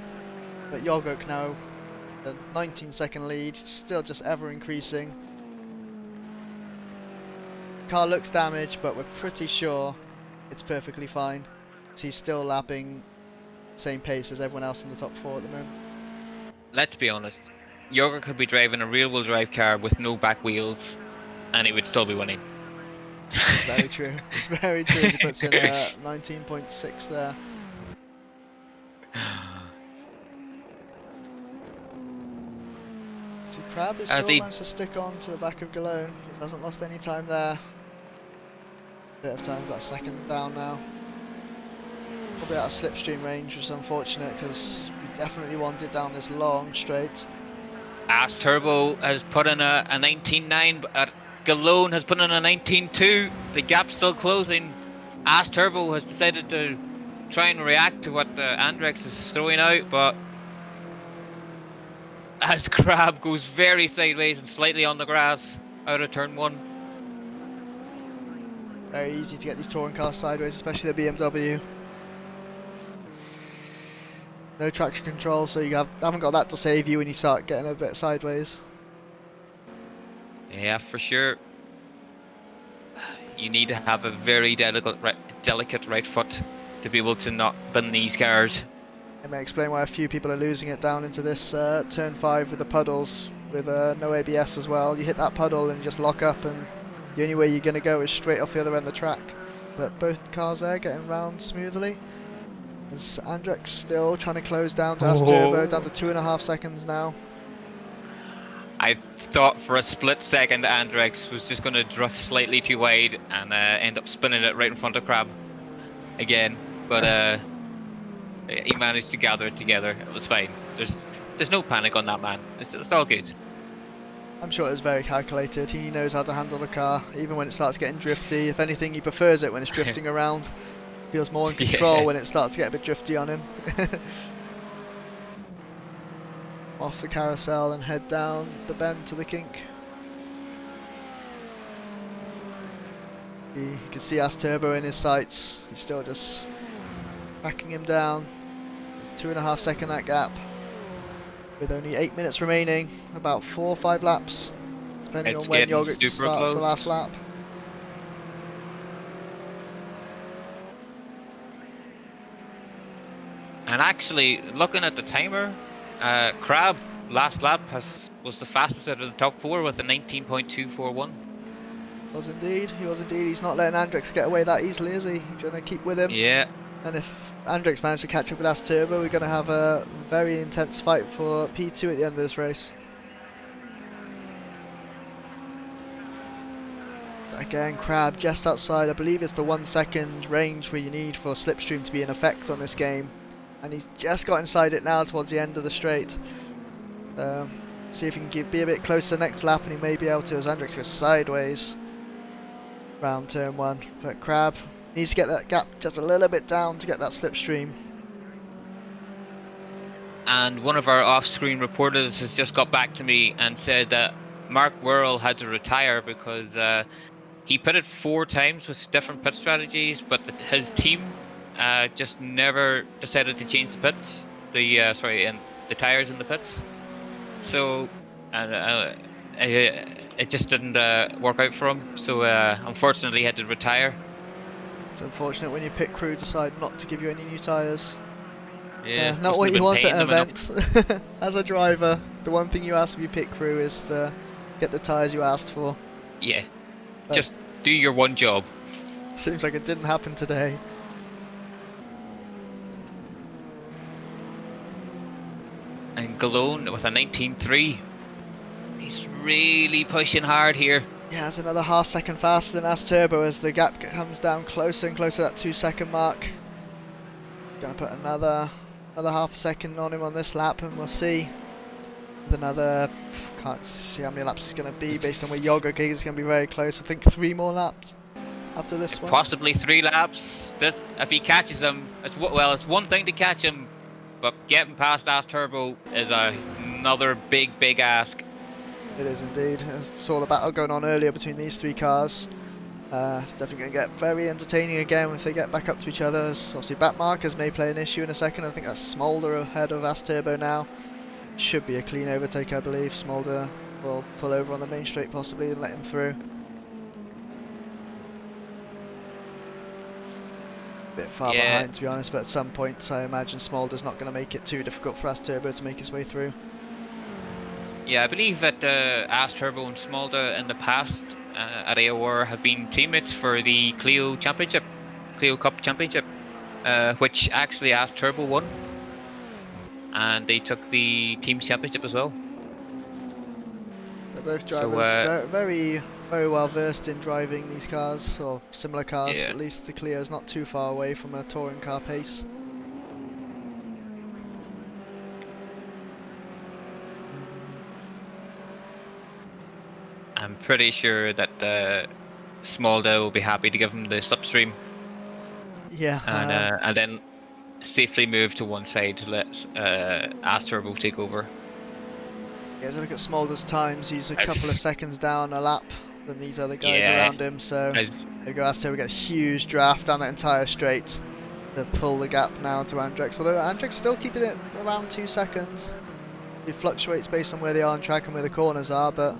But Yogok now, the 19-second lead, still just ever increasing. Car looks damaged, but we're pretty sure it's perfectly fine. He's still lapping the same pace as everyone else in the top 4 at the moment. Let's be honest, Yogurt could be driving a rear-wheel drive car with no back wheels, and he would still be winning. Very true. It's very true. He puts in 19.6 there. So Crab is still managed to stick on to the back of Galone. He hasn't lost any time there. Bit of time, got a second down now. Probably out of slipstream range, which is unfortunate because we definitely wanted down this long straight. As Turbo has put in a 19.9, but Galone has put in a 19.2. The gap's still closing. As Turbo has decided to try and react to what Andrex is throwing out, but as Crab goes very sideways and slightly on the grass out of turn 1. Very easy to get these touring cars sideways, especially the BMW. No traction control, so you haven't got that to save you when you start getting a bit sideways. Yeah, for sure. You need to have a very delicate right foot to be able to not bin these cars. It may explain why a few people are losing it down into this turn 5 with the puddles, with no ABS as well. You hit that puddle and you just lock up, and the only way you're going to go is straight off the other end of the track. But both cars there getting round smoothly. As Andrex still trying to close down to As Turbo, down to 2.5 seconds now. I thought for a split second Andrex was just going to drift slightly too wide and end up spinning it right in front of Crab again, but he managed to gather it together. It was fine. There's no panic on that man. It's all good. I'm sure it's very calculated. He knows how to handle the car, even when it starts getting drifty. If anything, he prefers it when it's drifting around. Feels more in control when it starts to get a bit drifty on him. off the carousel and head down the bend to the kink. You can see As Turbo in his sights. He's still just backing him down. It's 2.5 second that gap. With only 8 minutes remaining, about 4 or 5 laps, depending It's on when getting Yogurt super starts close. the last lap. And actually, looking at the timer, Crab last lap was the fastest out of the top 4 with a 19.241. Was indeed, he was indeed. He's not letting Andrex get away that easily, is he? He's going to keep with him. Yeah, And if Andrex manages to catch up with As Turbo, we're going to have a very intense fight for P2 at the end of this race. But again, Crab just outside. I believe it's the 1 second range where you need for slipstream to be in effect on this game. And he's just got inside it now towards the end of the straight. See if he can be a bit closer next lap, and he may be able to as Andrex goes sideways round turn 1. But Crab needs to get that gap just a little bit down to get that slipstream. and one of our off-screen reporters has just got back to me and said that Mark Worrell had to retire because he pitted 4 times with different pit strategies, but his team just never decided to change the pits, and the tires in the pits. So it just didn't work out for him. So unfortunately, he had to retire. It's unfortunate when your pit crew decide not to give you any new tyres. Yeah, Not what mustn't you have been want at an paying them event. As a driver, the one thing you ask of your pit crew is to get the tyres you asked for. Yeah, But just do your one job. seems like it didn't happen today. And Galone with a 19.3. He's really pushing hard here. Yeah, it's another half second faster than As Turbo as the gap comes down closer and closer to that 2 second mark. Gonna put another half a second on him on this lap, and we'll see. With another, can't see how many laps it's gonna be based on where Yoga Gig is gonna be very close. I think 3 more laps after this one. Possibly 3 laps. If he catches him, it's one thing to catch him, but getting past As Turbo is another big ask. It is indeed. I saw the battle going on earlier between these 3 cars. It's definitely going to get very entertaining again if they get back up to each other. Obviously, back markers may play an issue in a second. I think that's Smolder ahead of As Turbo now. Should be a clean overtake, I believe. Smolder will pull over on the main straight possibly and let him through. Bit far behind, to be honest, but at some points I imagine Smolder's not going to make it too difficult for As Turbo to make his way through. Yeah, I believe that As Turbo and Smolder in the past at AOR have been teammates for the Clio Cup Championship, which actually As Turbo won, and they took the team championship as well. They're both drivers very well versed in driving these cars, or similar cars. Yeah. At least the Clio's not too far away from a touring car pace. I'm pretty sure that Smolder will be happy to give him the slipstream, Yeah. and then safely move to one side to let As Turbo take over. Yeah, as I look at Smolder's times, he's a couple of seconds down a lap than these other guys Yeah. around him, so there you go. As Turbo gets a huge draft down that entire straight to pull the gap now to Andrex, although Andrex still keeping it around 2 seconds. It fluctuates based on where they are on track and where the corners are, but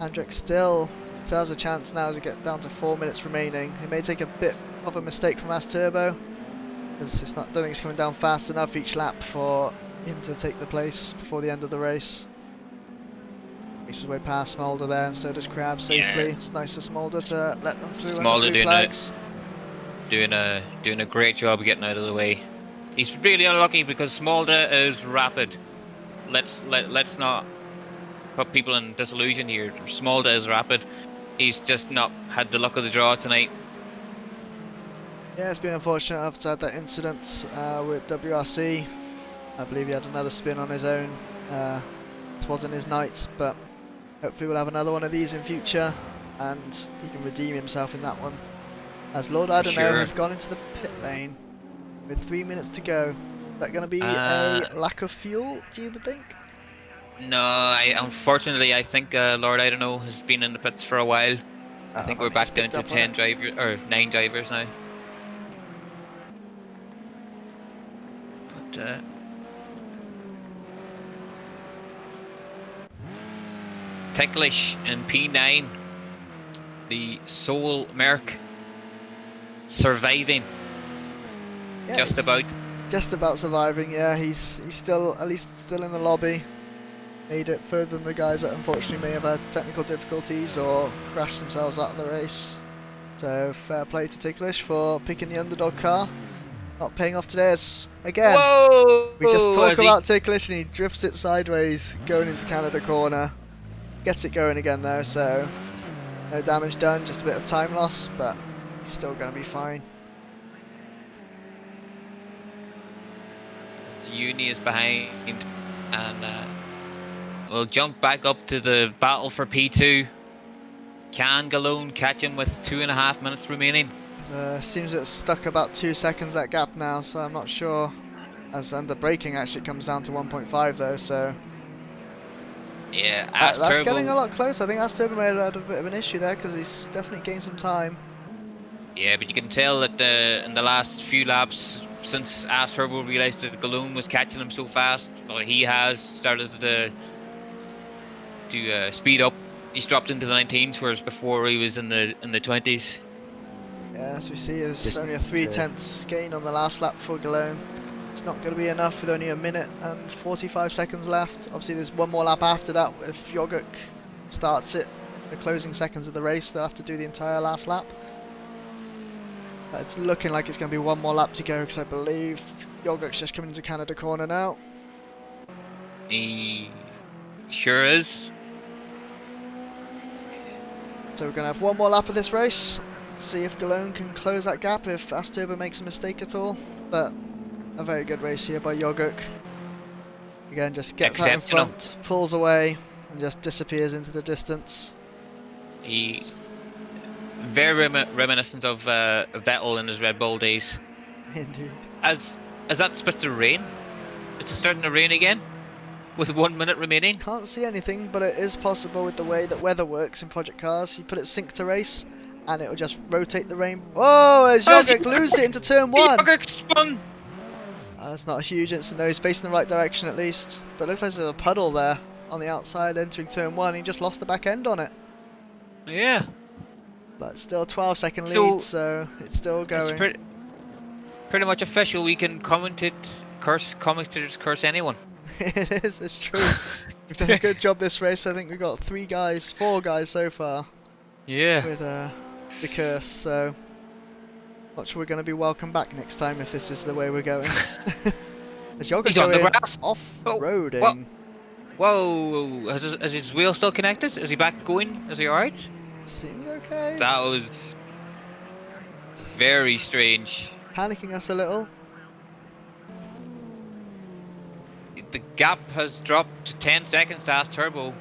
Andrex still has a chance now to get down to 4 minutes remaining. It may take a bit of a mistake from As Turbo, because don't think it's coming down fast enough each lap for him to take the place before the end of the race. Makes his way past Smolder there, and so does Crab safely. Yeah. It's nice of Smolder to let them through Smolder under blue flags. doing a great job of getting out of the way. He's really unlucky because Smolder is rapid. Let's not put people in disillusion here. Smolder is rapid. He's just not had the luck of the draw tonight. Yeah, it's been unfortunate after had that incident with WRC. I believe he had another spin on his own. It wasn't his night, but hopefully we'll have another one of these in future, and he can redeem himself in that one. As Lord I don't know has gone into the pit lane with 3 minutes to go. Is that going to be a lack of fuel, do you think? No, unfortunately I think Lord I don't know has been in the pits for a while. I think we're back down to 10 drivers or 9 drivers now. But Ticklish in P9, the sole Merc, surviving. Yeah, Just about. Just about surviving. Yeah, he's still at least still in the lobby. Made it further than the guys that unfortunately may have had technical difficulties or crashed themselves out of the race. So fair play to Ticklish for picking the underdog car. Not paying off today. As again, Whoa! we just talk about Ticklish and he drifts it sideways going into Canada corner. Gets it going again though, so no damage done, just a bit of time loss, but he's still going to be fine. Uni is behind, and we'll jump back up to the battle for P2. Can Galone catch him with 2.5 minutes remaining? Seems it's stuck about 2 seconds that gap now, so I'm not sure. As under braking actually comes down to 1.5 though, so yeah, that's getting a lot closer. I think Asturbo may have had a bit of an issue there because he's definitely gained some time. Yeah, but you can tell that in the last few laps, since Asturbo realised that Galone was catching him so fast, well, he has started to speed up. He's dropped into the 19s, whereas before he was in the 20s. Yeah, as we see, there's only a 3/10 gain on the last lap for Galone. It's not going to be enough with only 1 minute and 45 seconds left. Obviously, there's one more lap after that. If Yogurt starts it in the closing seconds of the race, they'll have to do the entire last lap. But it's looking like it's going to be one more lap to go because I believe Yogurt's just coming into Canada corner now. He sure is. So we're going to have one more lap of this race. See if Galone can close that gap if Asturbo makes a mistake at all. But a very good race here by Yogurt. Again, just gets out in front, pulls away, and just disappears into the distance. He very reminiscent of Vettel in his Red Bull days. Indeed. Is that supposed to rain? Is it starting to rain again? With 1 minute remaining? Can't see anything, but it is possible with the way that weather works in Project Cars. You put it sync to race, and it will just rotate the rain. Oh, as Yogurt loses it into turn 1! Yogurt spun! That's not a huge incident though, he's facing the right direction at least. But it looks like there's a puddle there on the outside entering turn 1. He just lost the back end on it. Yeah. But still a 12-second lead, so it's still going. It's pretty much official. We can commentators curse anyone. It is, it's true. We've done a good job this race. I think we've got 4 guys so far. Yeah. With the curse, so not sure we're going to be welcome back next time if this is the way we're going. As Yogurt's on the going grass. off-roading. Whoa! Is his wheel still connected? Is he back going? Is he alright? Seems okay. That was very strange. Panicking us a little. The gap has dropped to 10 seconds to Asturbo.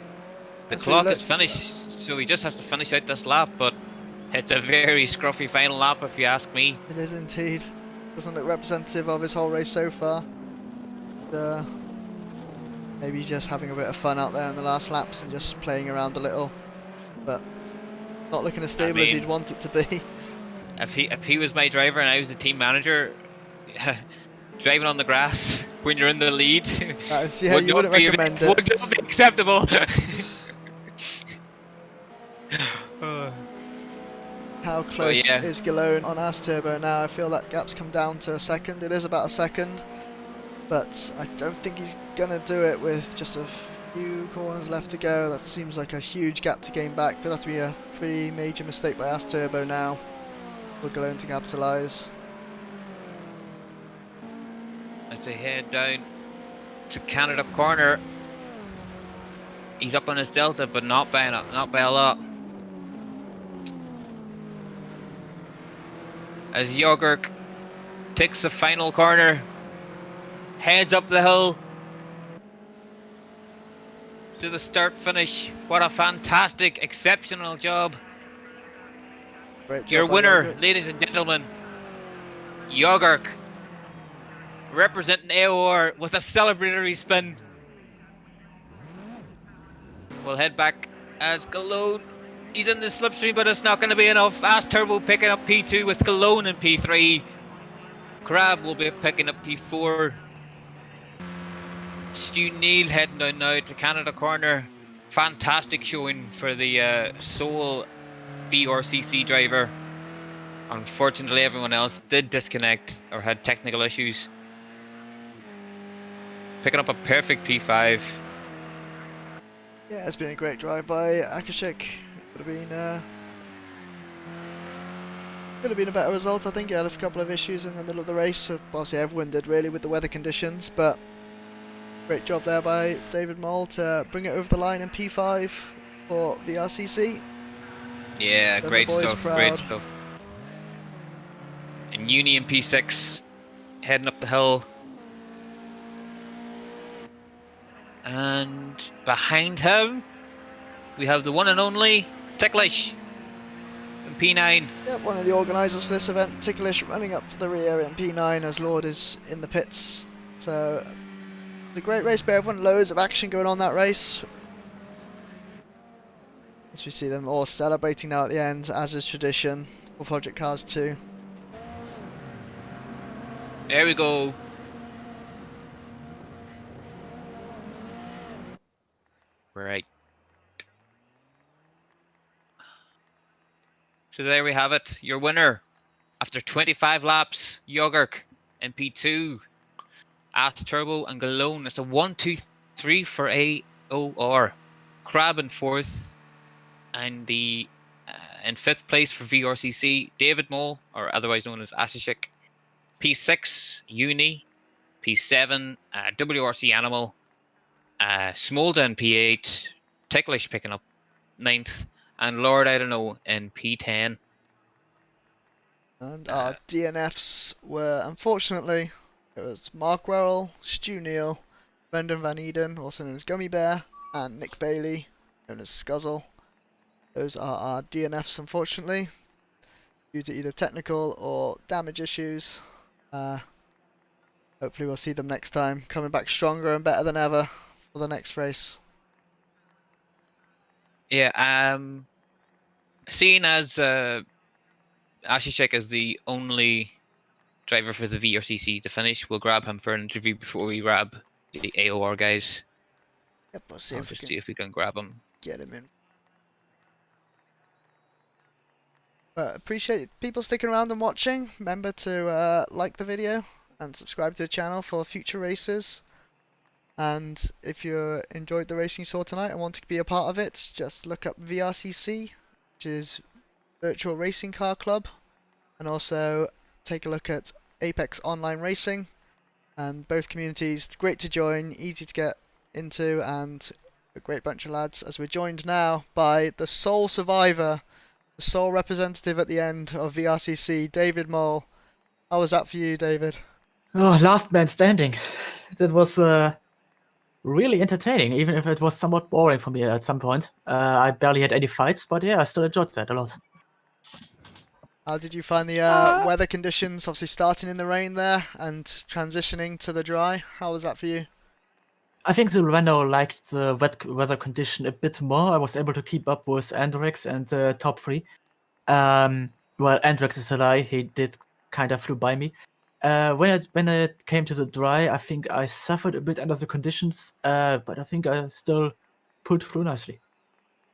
The clock is finished, so he just has to finish out this lap, but it's a very scruffy final lap if you ask me. It is indeed. Doesn't look representative of his whole race so far. Maybe just having a bit of fun out there in the last laps and just playing around a little. But not looking as stable as he'd want it to be. If he was my driver and I was the team manager, driving on the grass when you're in the lead, yeah, you wouldn't recommend it. Would not be acceptable. How close is Galone on Asturbo now? I feel that gap's come down to a second. It is about a second, but I don't think he's gonna do it with just a few corners left to go. That seems like a huge gap to gain back. There'll have to be a pretty major mistake by Asturbo now for Galone to capitalise. As they head down to Canada corner, he's up on his delta, but not by a lot. As Yogurt takes the final corner, heads up the hill to the start finish. What a fantastic, exceptional job. Great Your job, winner, Yogurt. ladies and gentlemen, Yogurt, representing AOR with a celebratory spin. We'll head back as Cologne. He's in the slipstream, but it's not going to be enough. Fast Turbo picking up P2 with Cologne in P3. Crab will be picking up P4. Stu Neal heading down now to Canada Corner. Fantastic showing for the sole VRCC driver. Unfortunately, everyone else did disconnect or had technical issues. Picking up a perfect P5. Yeah, it's been a great drive by Akashik. Could have been a better result. I think he had a couple of issues in the middle of the race. So obviously everyone did really with the weather conditions, but great job there by David Mole to bring it over the line in P5 for VRCC. Yeah, Then great the boys stuff, proud. great stuff. And Uni in P6, heading up the hill. And behind him, we have the one and only Ticklish in P9. Yep, one of the organisers for this event, Ticklish, running up for the rear in P9 as Lord is in the pits. So, it's a great race by everyone, loads of action going on that race. As we see them all celebrating now at the end, as is tradition for Project Cars 2. There we go. Right. So there we have it. Your winner after 25 laps, Yogurk in P2. Ass Turbo and Galone. It's a 1-2-3 for AOR. Crab in 4th. And the in 5th place for VRCC, David Mole, or otherwise known as Asishik. P6, Uni. P7, WRC Animal. Smolda in P8. Ticklish picking up 9th. And Lord, I don't know, in P10. And our DNFs were, unfortunately, it was Mark Werrell, Stu Neal, Brendan Van Eden, also known as Gummy Bear, and Nick Bailey, known as Scuzzle. Those are our DNFs, unfortunately, due to either technical or damage issues. Hopefully we'll see them next time, coming back stronger and better than ever for the next race. Yeah, seeing as Ashishek is the only driver for the VRCC to finish, we'll grab him for an interview before we grab the AOR guys. Yep, we'll see if we can grab him. Get him in. But appreciate people sticking around and watching. Remember to like the video and subscribe to the channel for future races. And if you enjoyed the racing you saw tonight and want to be a part of it, just look up VRCC, which is Virtual Racing Car Club, and also take a look at Apex Online Racing. And both communities, great to join, easy to get into, and a great bunch of lads, as we're joined now by the sole survivor, the sole representative at the end of VRCC, David Mole. How was that for you, David? Oh, last man standing. That was really entertaining, even if it was somewhat boring for me at some point. I barely had any fights, but yeah, I still enjoyed that a lot. How did you find the weather conditions, obviously starting in the rain there and transitioning to the dry? How was that for you? I think the Renault liked the wet weather condition a bit more. I was able to keep up with Andrex and the top 3. Well, Andrex is a lie. He did kind of flew by me. When it came to the dry, I think I suffered a bit under the conditions, but I think I still pulled through nicely.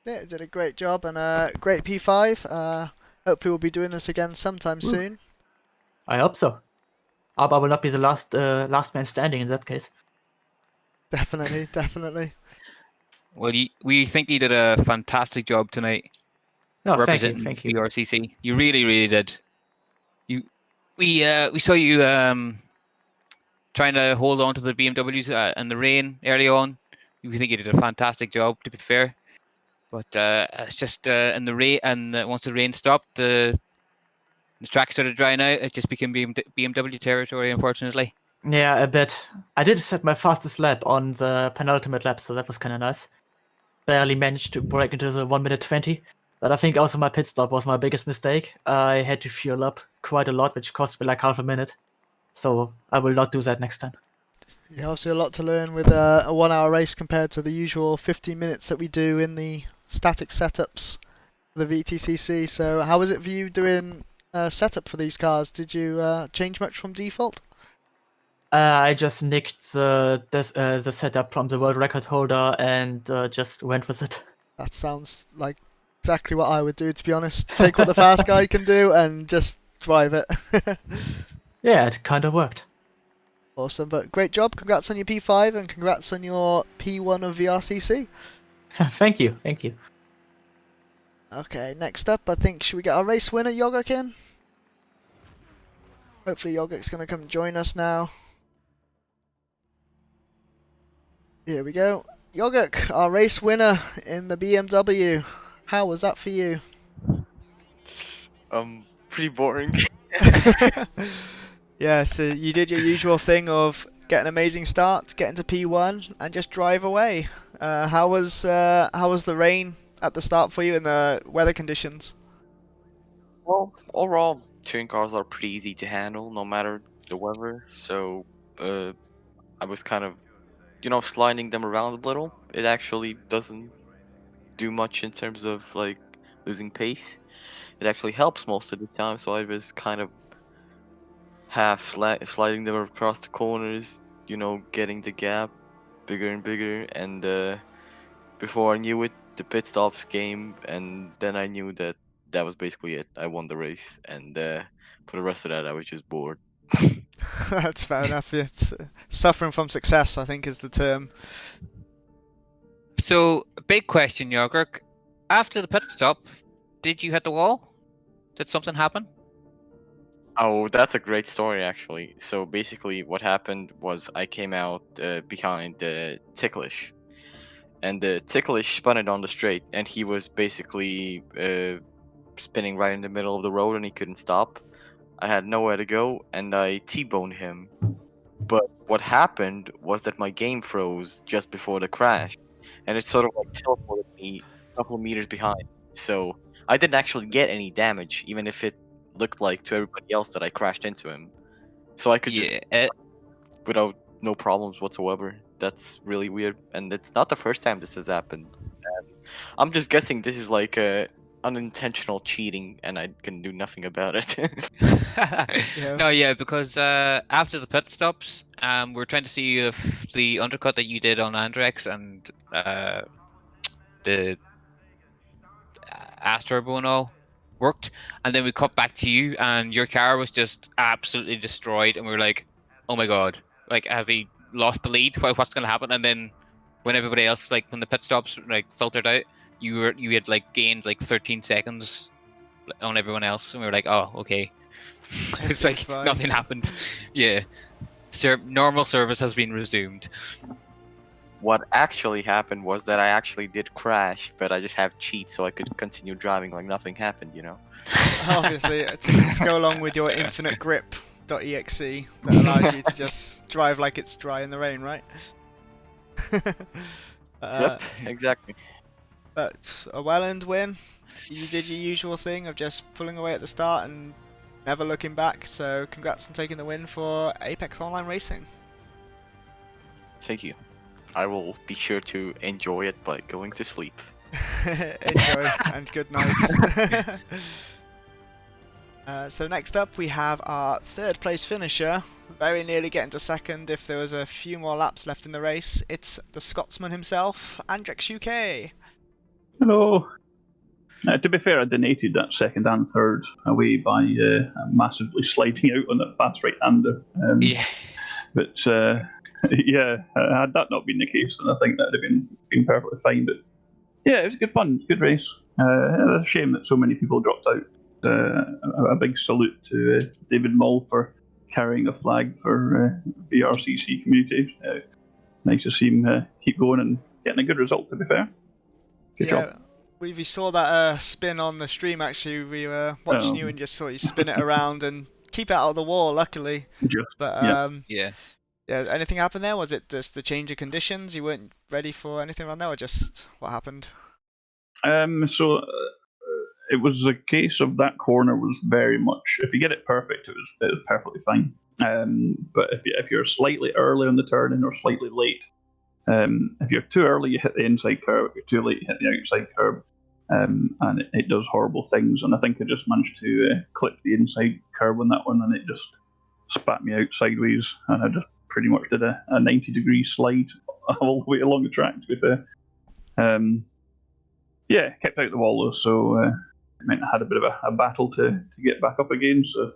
Yeah, did a great job and a great P5. Hopefully we'll be doing this again sometime soon. I hope so. I will not be the last man standing in that case. Definitely, definitely. Well, we think you did a fantastic job tonight. No, representing thank you. VRCC. You really, really did. We saw you trying to hold on to the BMWs in the rain early on. We think you did a fantastic job, to be fair. But it's just in the rain, and once the rain stopped, the track started drying out. It just became BMW territory, unfortunately. Yeah, a bit. I did set my fastest lap on the penultimate lap, so that was kind of nice. Barely managed to break into the 1 minute 20. But I think also my pit stop was my biggest mistake. I had to fuel up quite a lot, which cost me like half a minute. So I will not do that next time. Yeah, obviously a lot to learn with a 1 hour race compared to the usual 15 minutes that we do in the static setups for the VTCC. So how was it for you doing setup for these cars? Did you change much from default? I just nicked the setup from the world record holder and just went with it. That sounds like exactly what I would do, to be honest. Take what the fast guy can do and just drive it. Yeah, it kind of worked. Awesome, but great job. Congrats on your P5 and congrats on your P1 of VRCC. Thank you, thank you. Okay, next up, I think, should we get our race winner, Yogok, in? Hopefully Yogok's going to come join us now. Here we go. Yogok, our race winner in the BMW. How was that for you? Pretty boring. Yeah, so you did your usual thing of get an amazing start, get into P1, and just drive away. How was the rain at the start for you and the weather conditions? Well, overall, touring cars are pretty easy to handle, no matter the weather. So, I was kind of, sliding them around a little. It actually doesn't do much in terms of like losing pace. It actually helps most of the time. So I was kind of half sliding them across the corners, getting the gap bigger and bigger, and before I knew it, the pit stops came, and then I knew that that was basically it. I won the race, and for the rest of that, I was just bored. That's fair enough. It's, suffering from success, I think, is the term. So, big question, Yogurt. After the pit stop, did you hit the wall? Did something happen? Oh, that's a great story, actually. So basically, what happened was I came out behind the Ticklish, and the Ticklish spun it on the straight, and he was basically spinning right in the middle of the road, and he couldn't stop. I had nowhere to go, and I T-boned him. But what happened was that my game froze just before the crash, and it sort of like teleported me a couple of meters behind. So I didn't actually get any damage, even if it looked like to everybody else that I crashed into him. So I could just without no problems whatsoever. That's really weird, and it's not the first time this has happened. And I'm just guessing this is like unintentional cheating, and I can do nothing about it. Yeah. No, yeah, because after the pit stops, we're trying to see if the undercut that you did on Andrex and the Asturbo and all worked, and then we cut back to you, and your car was just absolutely destroyed, and we were like, "Oh my god! Like, has he lost the lead? What's gonna happen?" And then when everybody else, like, when the pit stops like filtered out, you had like gained like 13 seconds on everyone else, and we were like, "Oh, okay." It's like fine. nothing happened. Yeah, normal service has been resumed. What actually happened was that I actually did crash, but I just have cheats so I could continue driving like nothing happened, Obviously, to go along with your infinite grip.exe that allows you to just drive like it's dry in the rain, right? Yep, exactly. But a well-earned win. You did your usual thing of just pulling away at the start and never looking back. So congrats on taking the win for Apex Online Racing. Thank you. I will be sure to enjoy it by going to sleep. Enjoy and good night. So next up we have our third place finisher, very nearly getting to second if there was a few more laps left in the race. It's the Scotsman himself, Andrex UK. Hello. To be fair, I donated that second and third away by massively sliding out on that fast right-hander. Yeah. But yeah, had that not been the case, then I think that would have been perfectly fine. But yeah, it was good fun, good race. It's a shame that so many people dropped out. A big salute to David Mull for carrying a flag for VRCC community. Nice to see him keep going and getting a good result, to be fair. Good job. We saw that spin on the stream actually. We were watching you and just saw you spin it around and keep it out of the wall, luckily. Yeah. Anything happened there? Was it just the change of conditions? You weren't ready for anything around there, or just what happened? So it was a case of that corner was very much. If you get it perfect, it was perfectly fine. But if you're slightly early on the turn-in or slightly late, if you're too early, you hit the inside curb. If you're too late, you hit the outside curb. And it does horrible things. And I think I just managed to clip the inside curb on that one, and it just spat me out sideways. And I just pretty much did a 90-degree slide all the way along the track, to be fair. Yeah, kept out the wall though, so it meant I had a bit of a battle to get back up again. So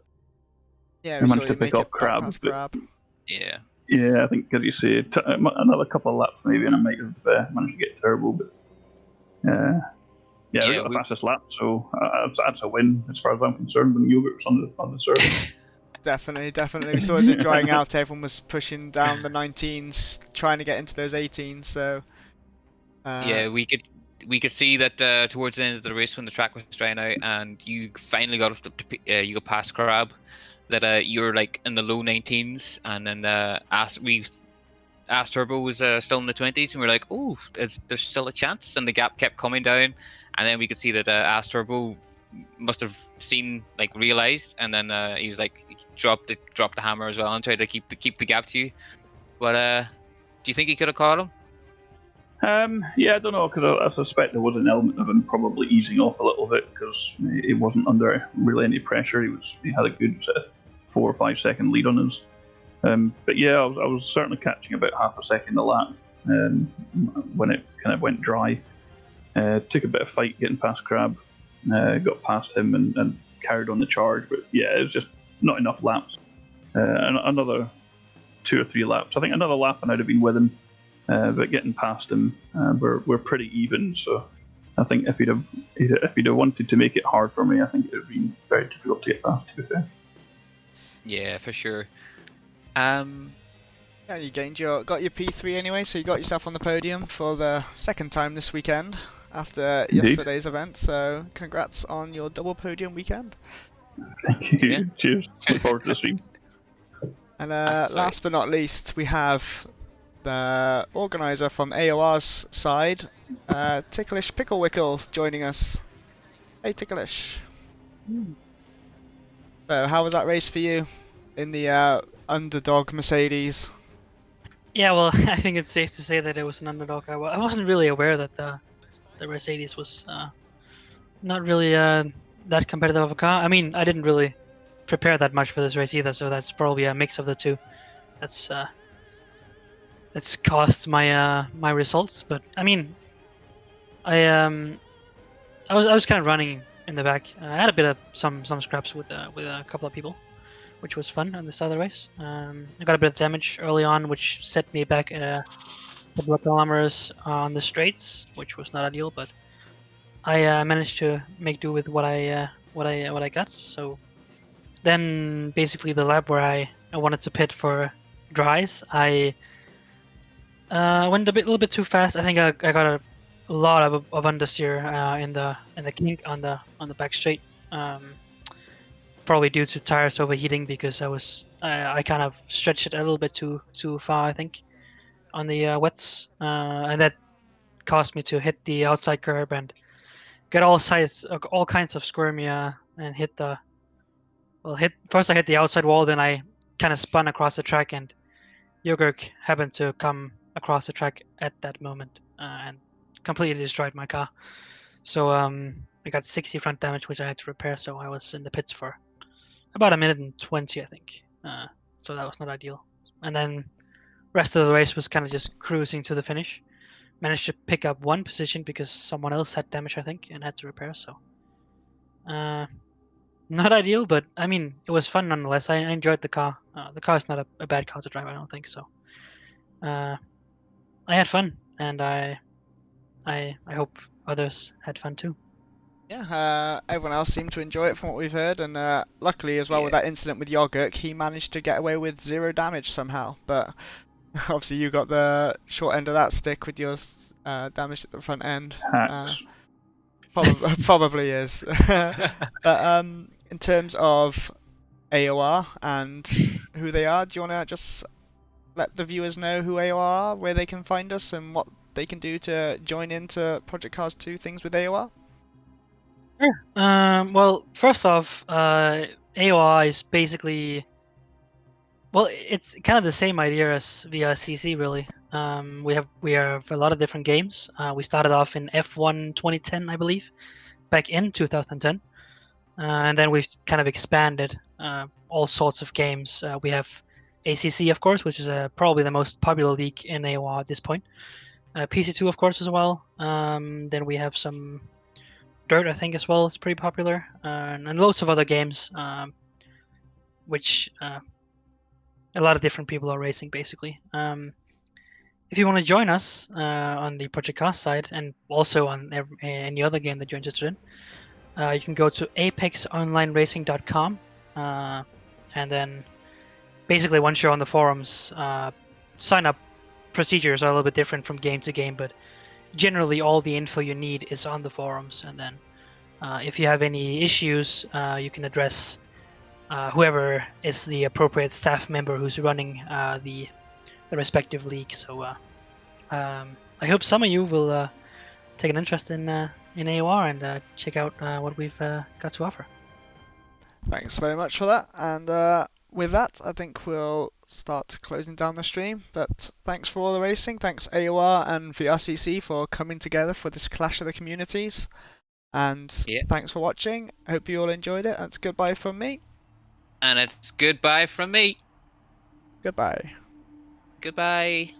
Yeah, I we saw managed you to make pick it up back crab. past But Crab. Yeah. yeah, I think, as you say, another couple of laps maybe, and I might have managed to get turbo. But yeah, Yeah, we got the fastest lap, so that's a win as far as I'm concerned. When Yogurt's on the surface. Definitely. We saw as it drying out, everyone was pushing down the 19s, trying to get into those 18s. So Yeah, we could see that towards the end of the race when the track was drying out and you finally got up to you got past Crab, that you were like in the low 19s, and then Ass Turbo was still in the 20s, and we were like, oh, there's still a chance, and the gap kept coming down, and then we could see that Ass Turbo must have realized, and then he was like, he dropped the hammer as well and tried to keep the gap to you. But do you think he could have caught him? Yeah, I don't know, because I suspect there was an element of him probably easing off a little bit, because he wasn't under really any pressure. He had a good 4 or 5 second lead on us. But yeah, I was certainly catching about half a second a lap when it kind of went dry. Took a bit of fight getting past Crab, got past him and carried on the charge. But yeah, it was just not enough laps. And another 2 or 3 laps. I think another lap and I'd have been with him. But getting past him, we're pretty even. So I think if he'd have wanted to make it hard for me, I think it would have been very difficult to get past, to be fair. Yeah, for sure. yeah, you got your P3 anyway, so you got yourself on the podium for the second time this weekend after Indeed. yesterday's event. So congrats on your double podium weekend. Thank you. Yeah. Cheers. Look forward to the stream. And That's right. last but not least, we have the organizer from AOR's side, Ticklish Picklewickle, joining us. Hey Ticklish. So how was that race for you in the underdog Mercedes? Yeah, well, I think it's safe to say that it was an underdog. I wasn't really aware that the Mercedes was not really that competitive of a car. I mean, I didn't really prepare that much for this race either, so that's probably a mix of the two. That's caused my my results. But I mean, I was kind of running in the back. I had a bit of some scraps with a couple of people, which was fun on the start of the race. I got a bit of damage early on, which set me back a couple of kilometers on the straights, which was not ideal. But I managed to make do with what I got. So then, basically, the lap where I wanted to pit for dries, I went a little bit too fast. I think I got a lot of understeer in the kink on the back straight. Probably due to tires overheating, because I kind of stretched it a little bit too far, I think, on the wets, and that caused me to hit the outside curb and get all kinds of squirmy and first I hit the outside wall, then I kind of spun across the track, and Yogurt happened to come across the track at that moment and completely destroyed my car. So I got 60 front damage, which I had to repair. So I was in the pits for about 1:20, I think. So that was not ideal. And then rest of the race was kind of just cruising to the finish. Managed to pick up 1 position because someone else had damage, I think, and had to repair. So not ideal, but I mean, it was fun nonetheless. I enjoyed the car. The car is not a bad car to drive, I don't think so. I had fun, and I hope others had fun too. Yeah, everyone else seemed to enjoy it from what we've heard, and luckily as well with Yeah. that incident with Yogurt, he managed to get away with 0 damage somehow. But obviously you got the short end of that stick with your damage at the front end. Hacks. Probably is. But in terms of AOR and who they are, do you want to just let the viewers know who AOR are, where they can find us, and what they can do to join into Project Cars 2 things with AOR? Well, first off, AOR is basically Well, it's kind of the same idea as VRCC, really. We have a lot of different games. We started off in F1 2010, I believe, back in 2010, and then we've kind of expanded all sorts of games. We have ACC, of course, which is probably the most popular league in AOR at this point. PC2, of course, as well. Then we have some Dirt, I think, as well. It's pretty popular, and loads of other games, which a lot of different people are racing, basically. If you want to join us on the Project Cast side, and also on any other game that you're interested in, you can go to apexonlineracing.com, and then basically once you're on the forums, sign up procedures are a little bit different from game to game, but generally all the info you need is on the forums. And then if you have any issues, you can address whoever is the appropriate staff member who's running the respective league. So I hope some of you will take an interest in AOR and check out what we've got to offer. Thanks very much for that. And with that, I think we'll start closing down the stream. But thanks for all the racing. Thanks AOR and VRCC for coming together for this clash of the communities. And thanks for watching. I hope you all enjoyed it. That's goodbye from me. And it's goodbye from me. Goodbye. Goodbye.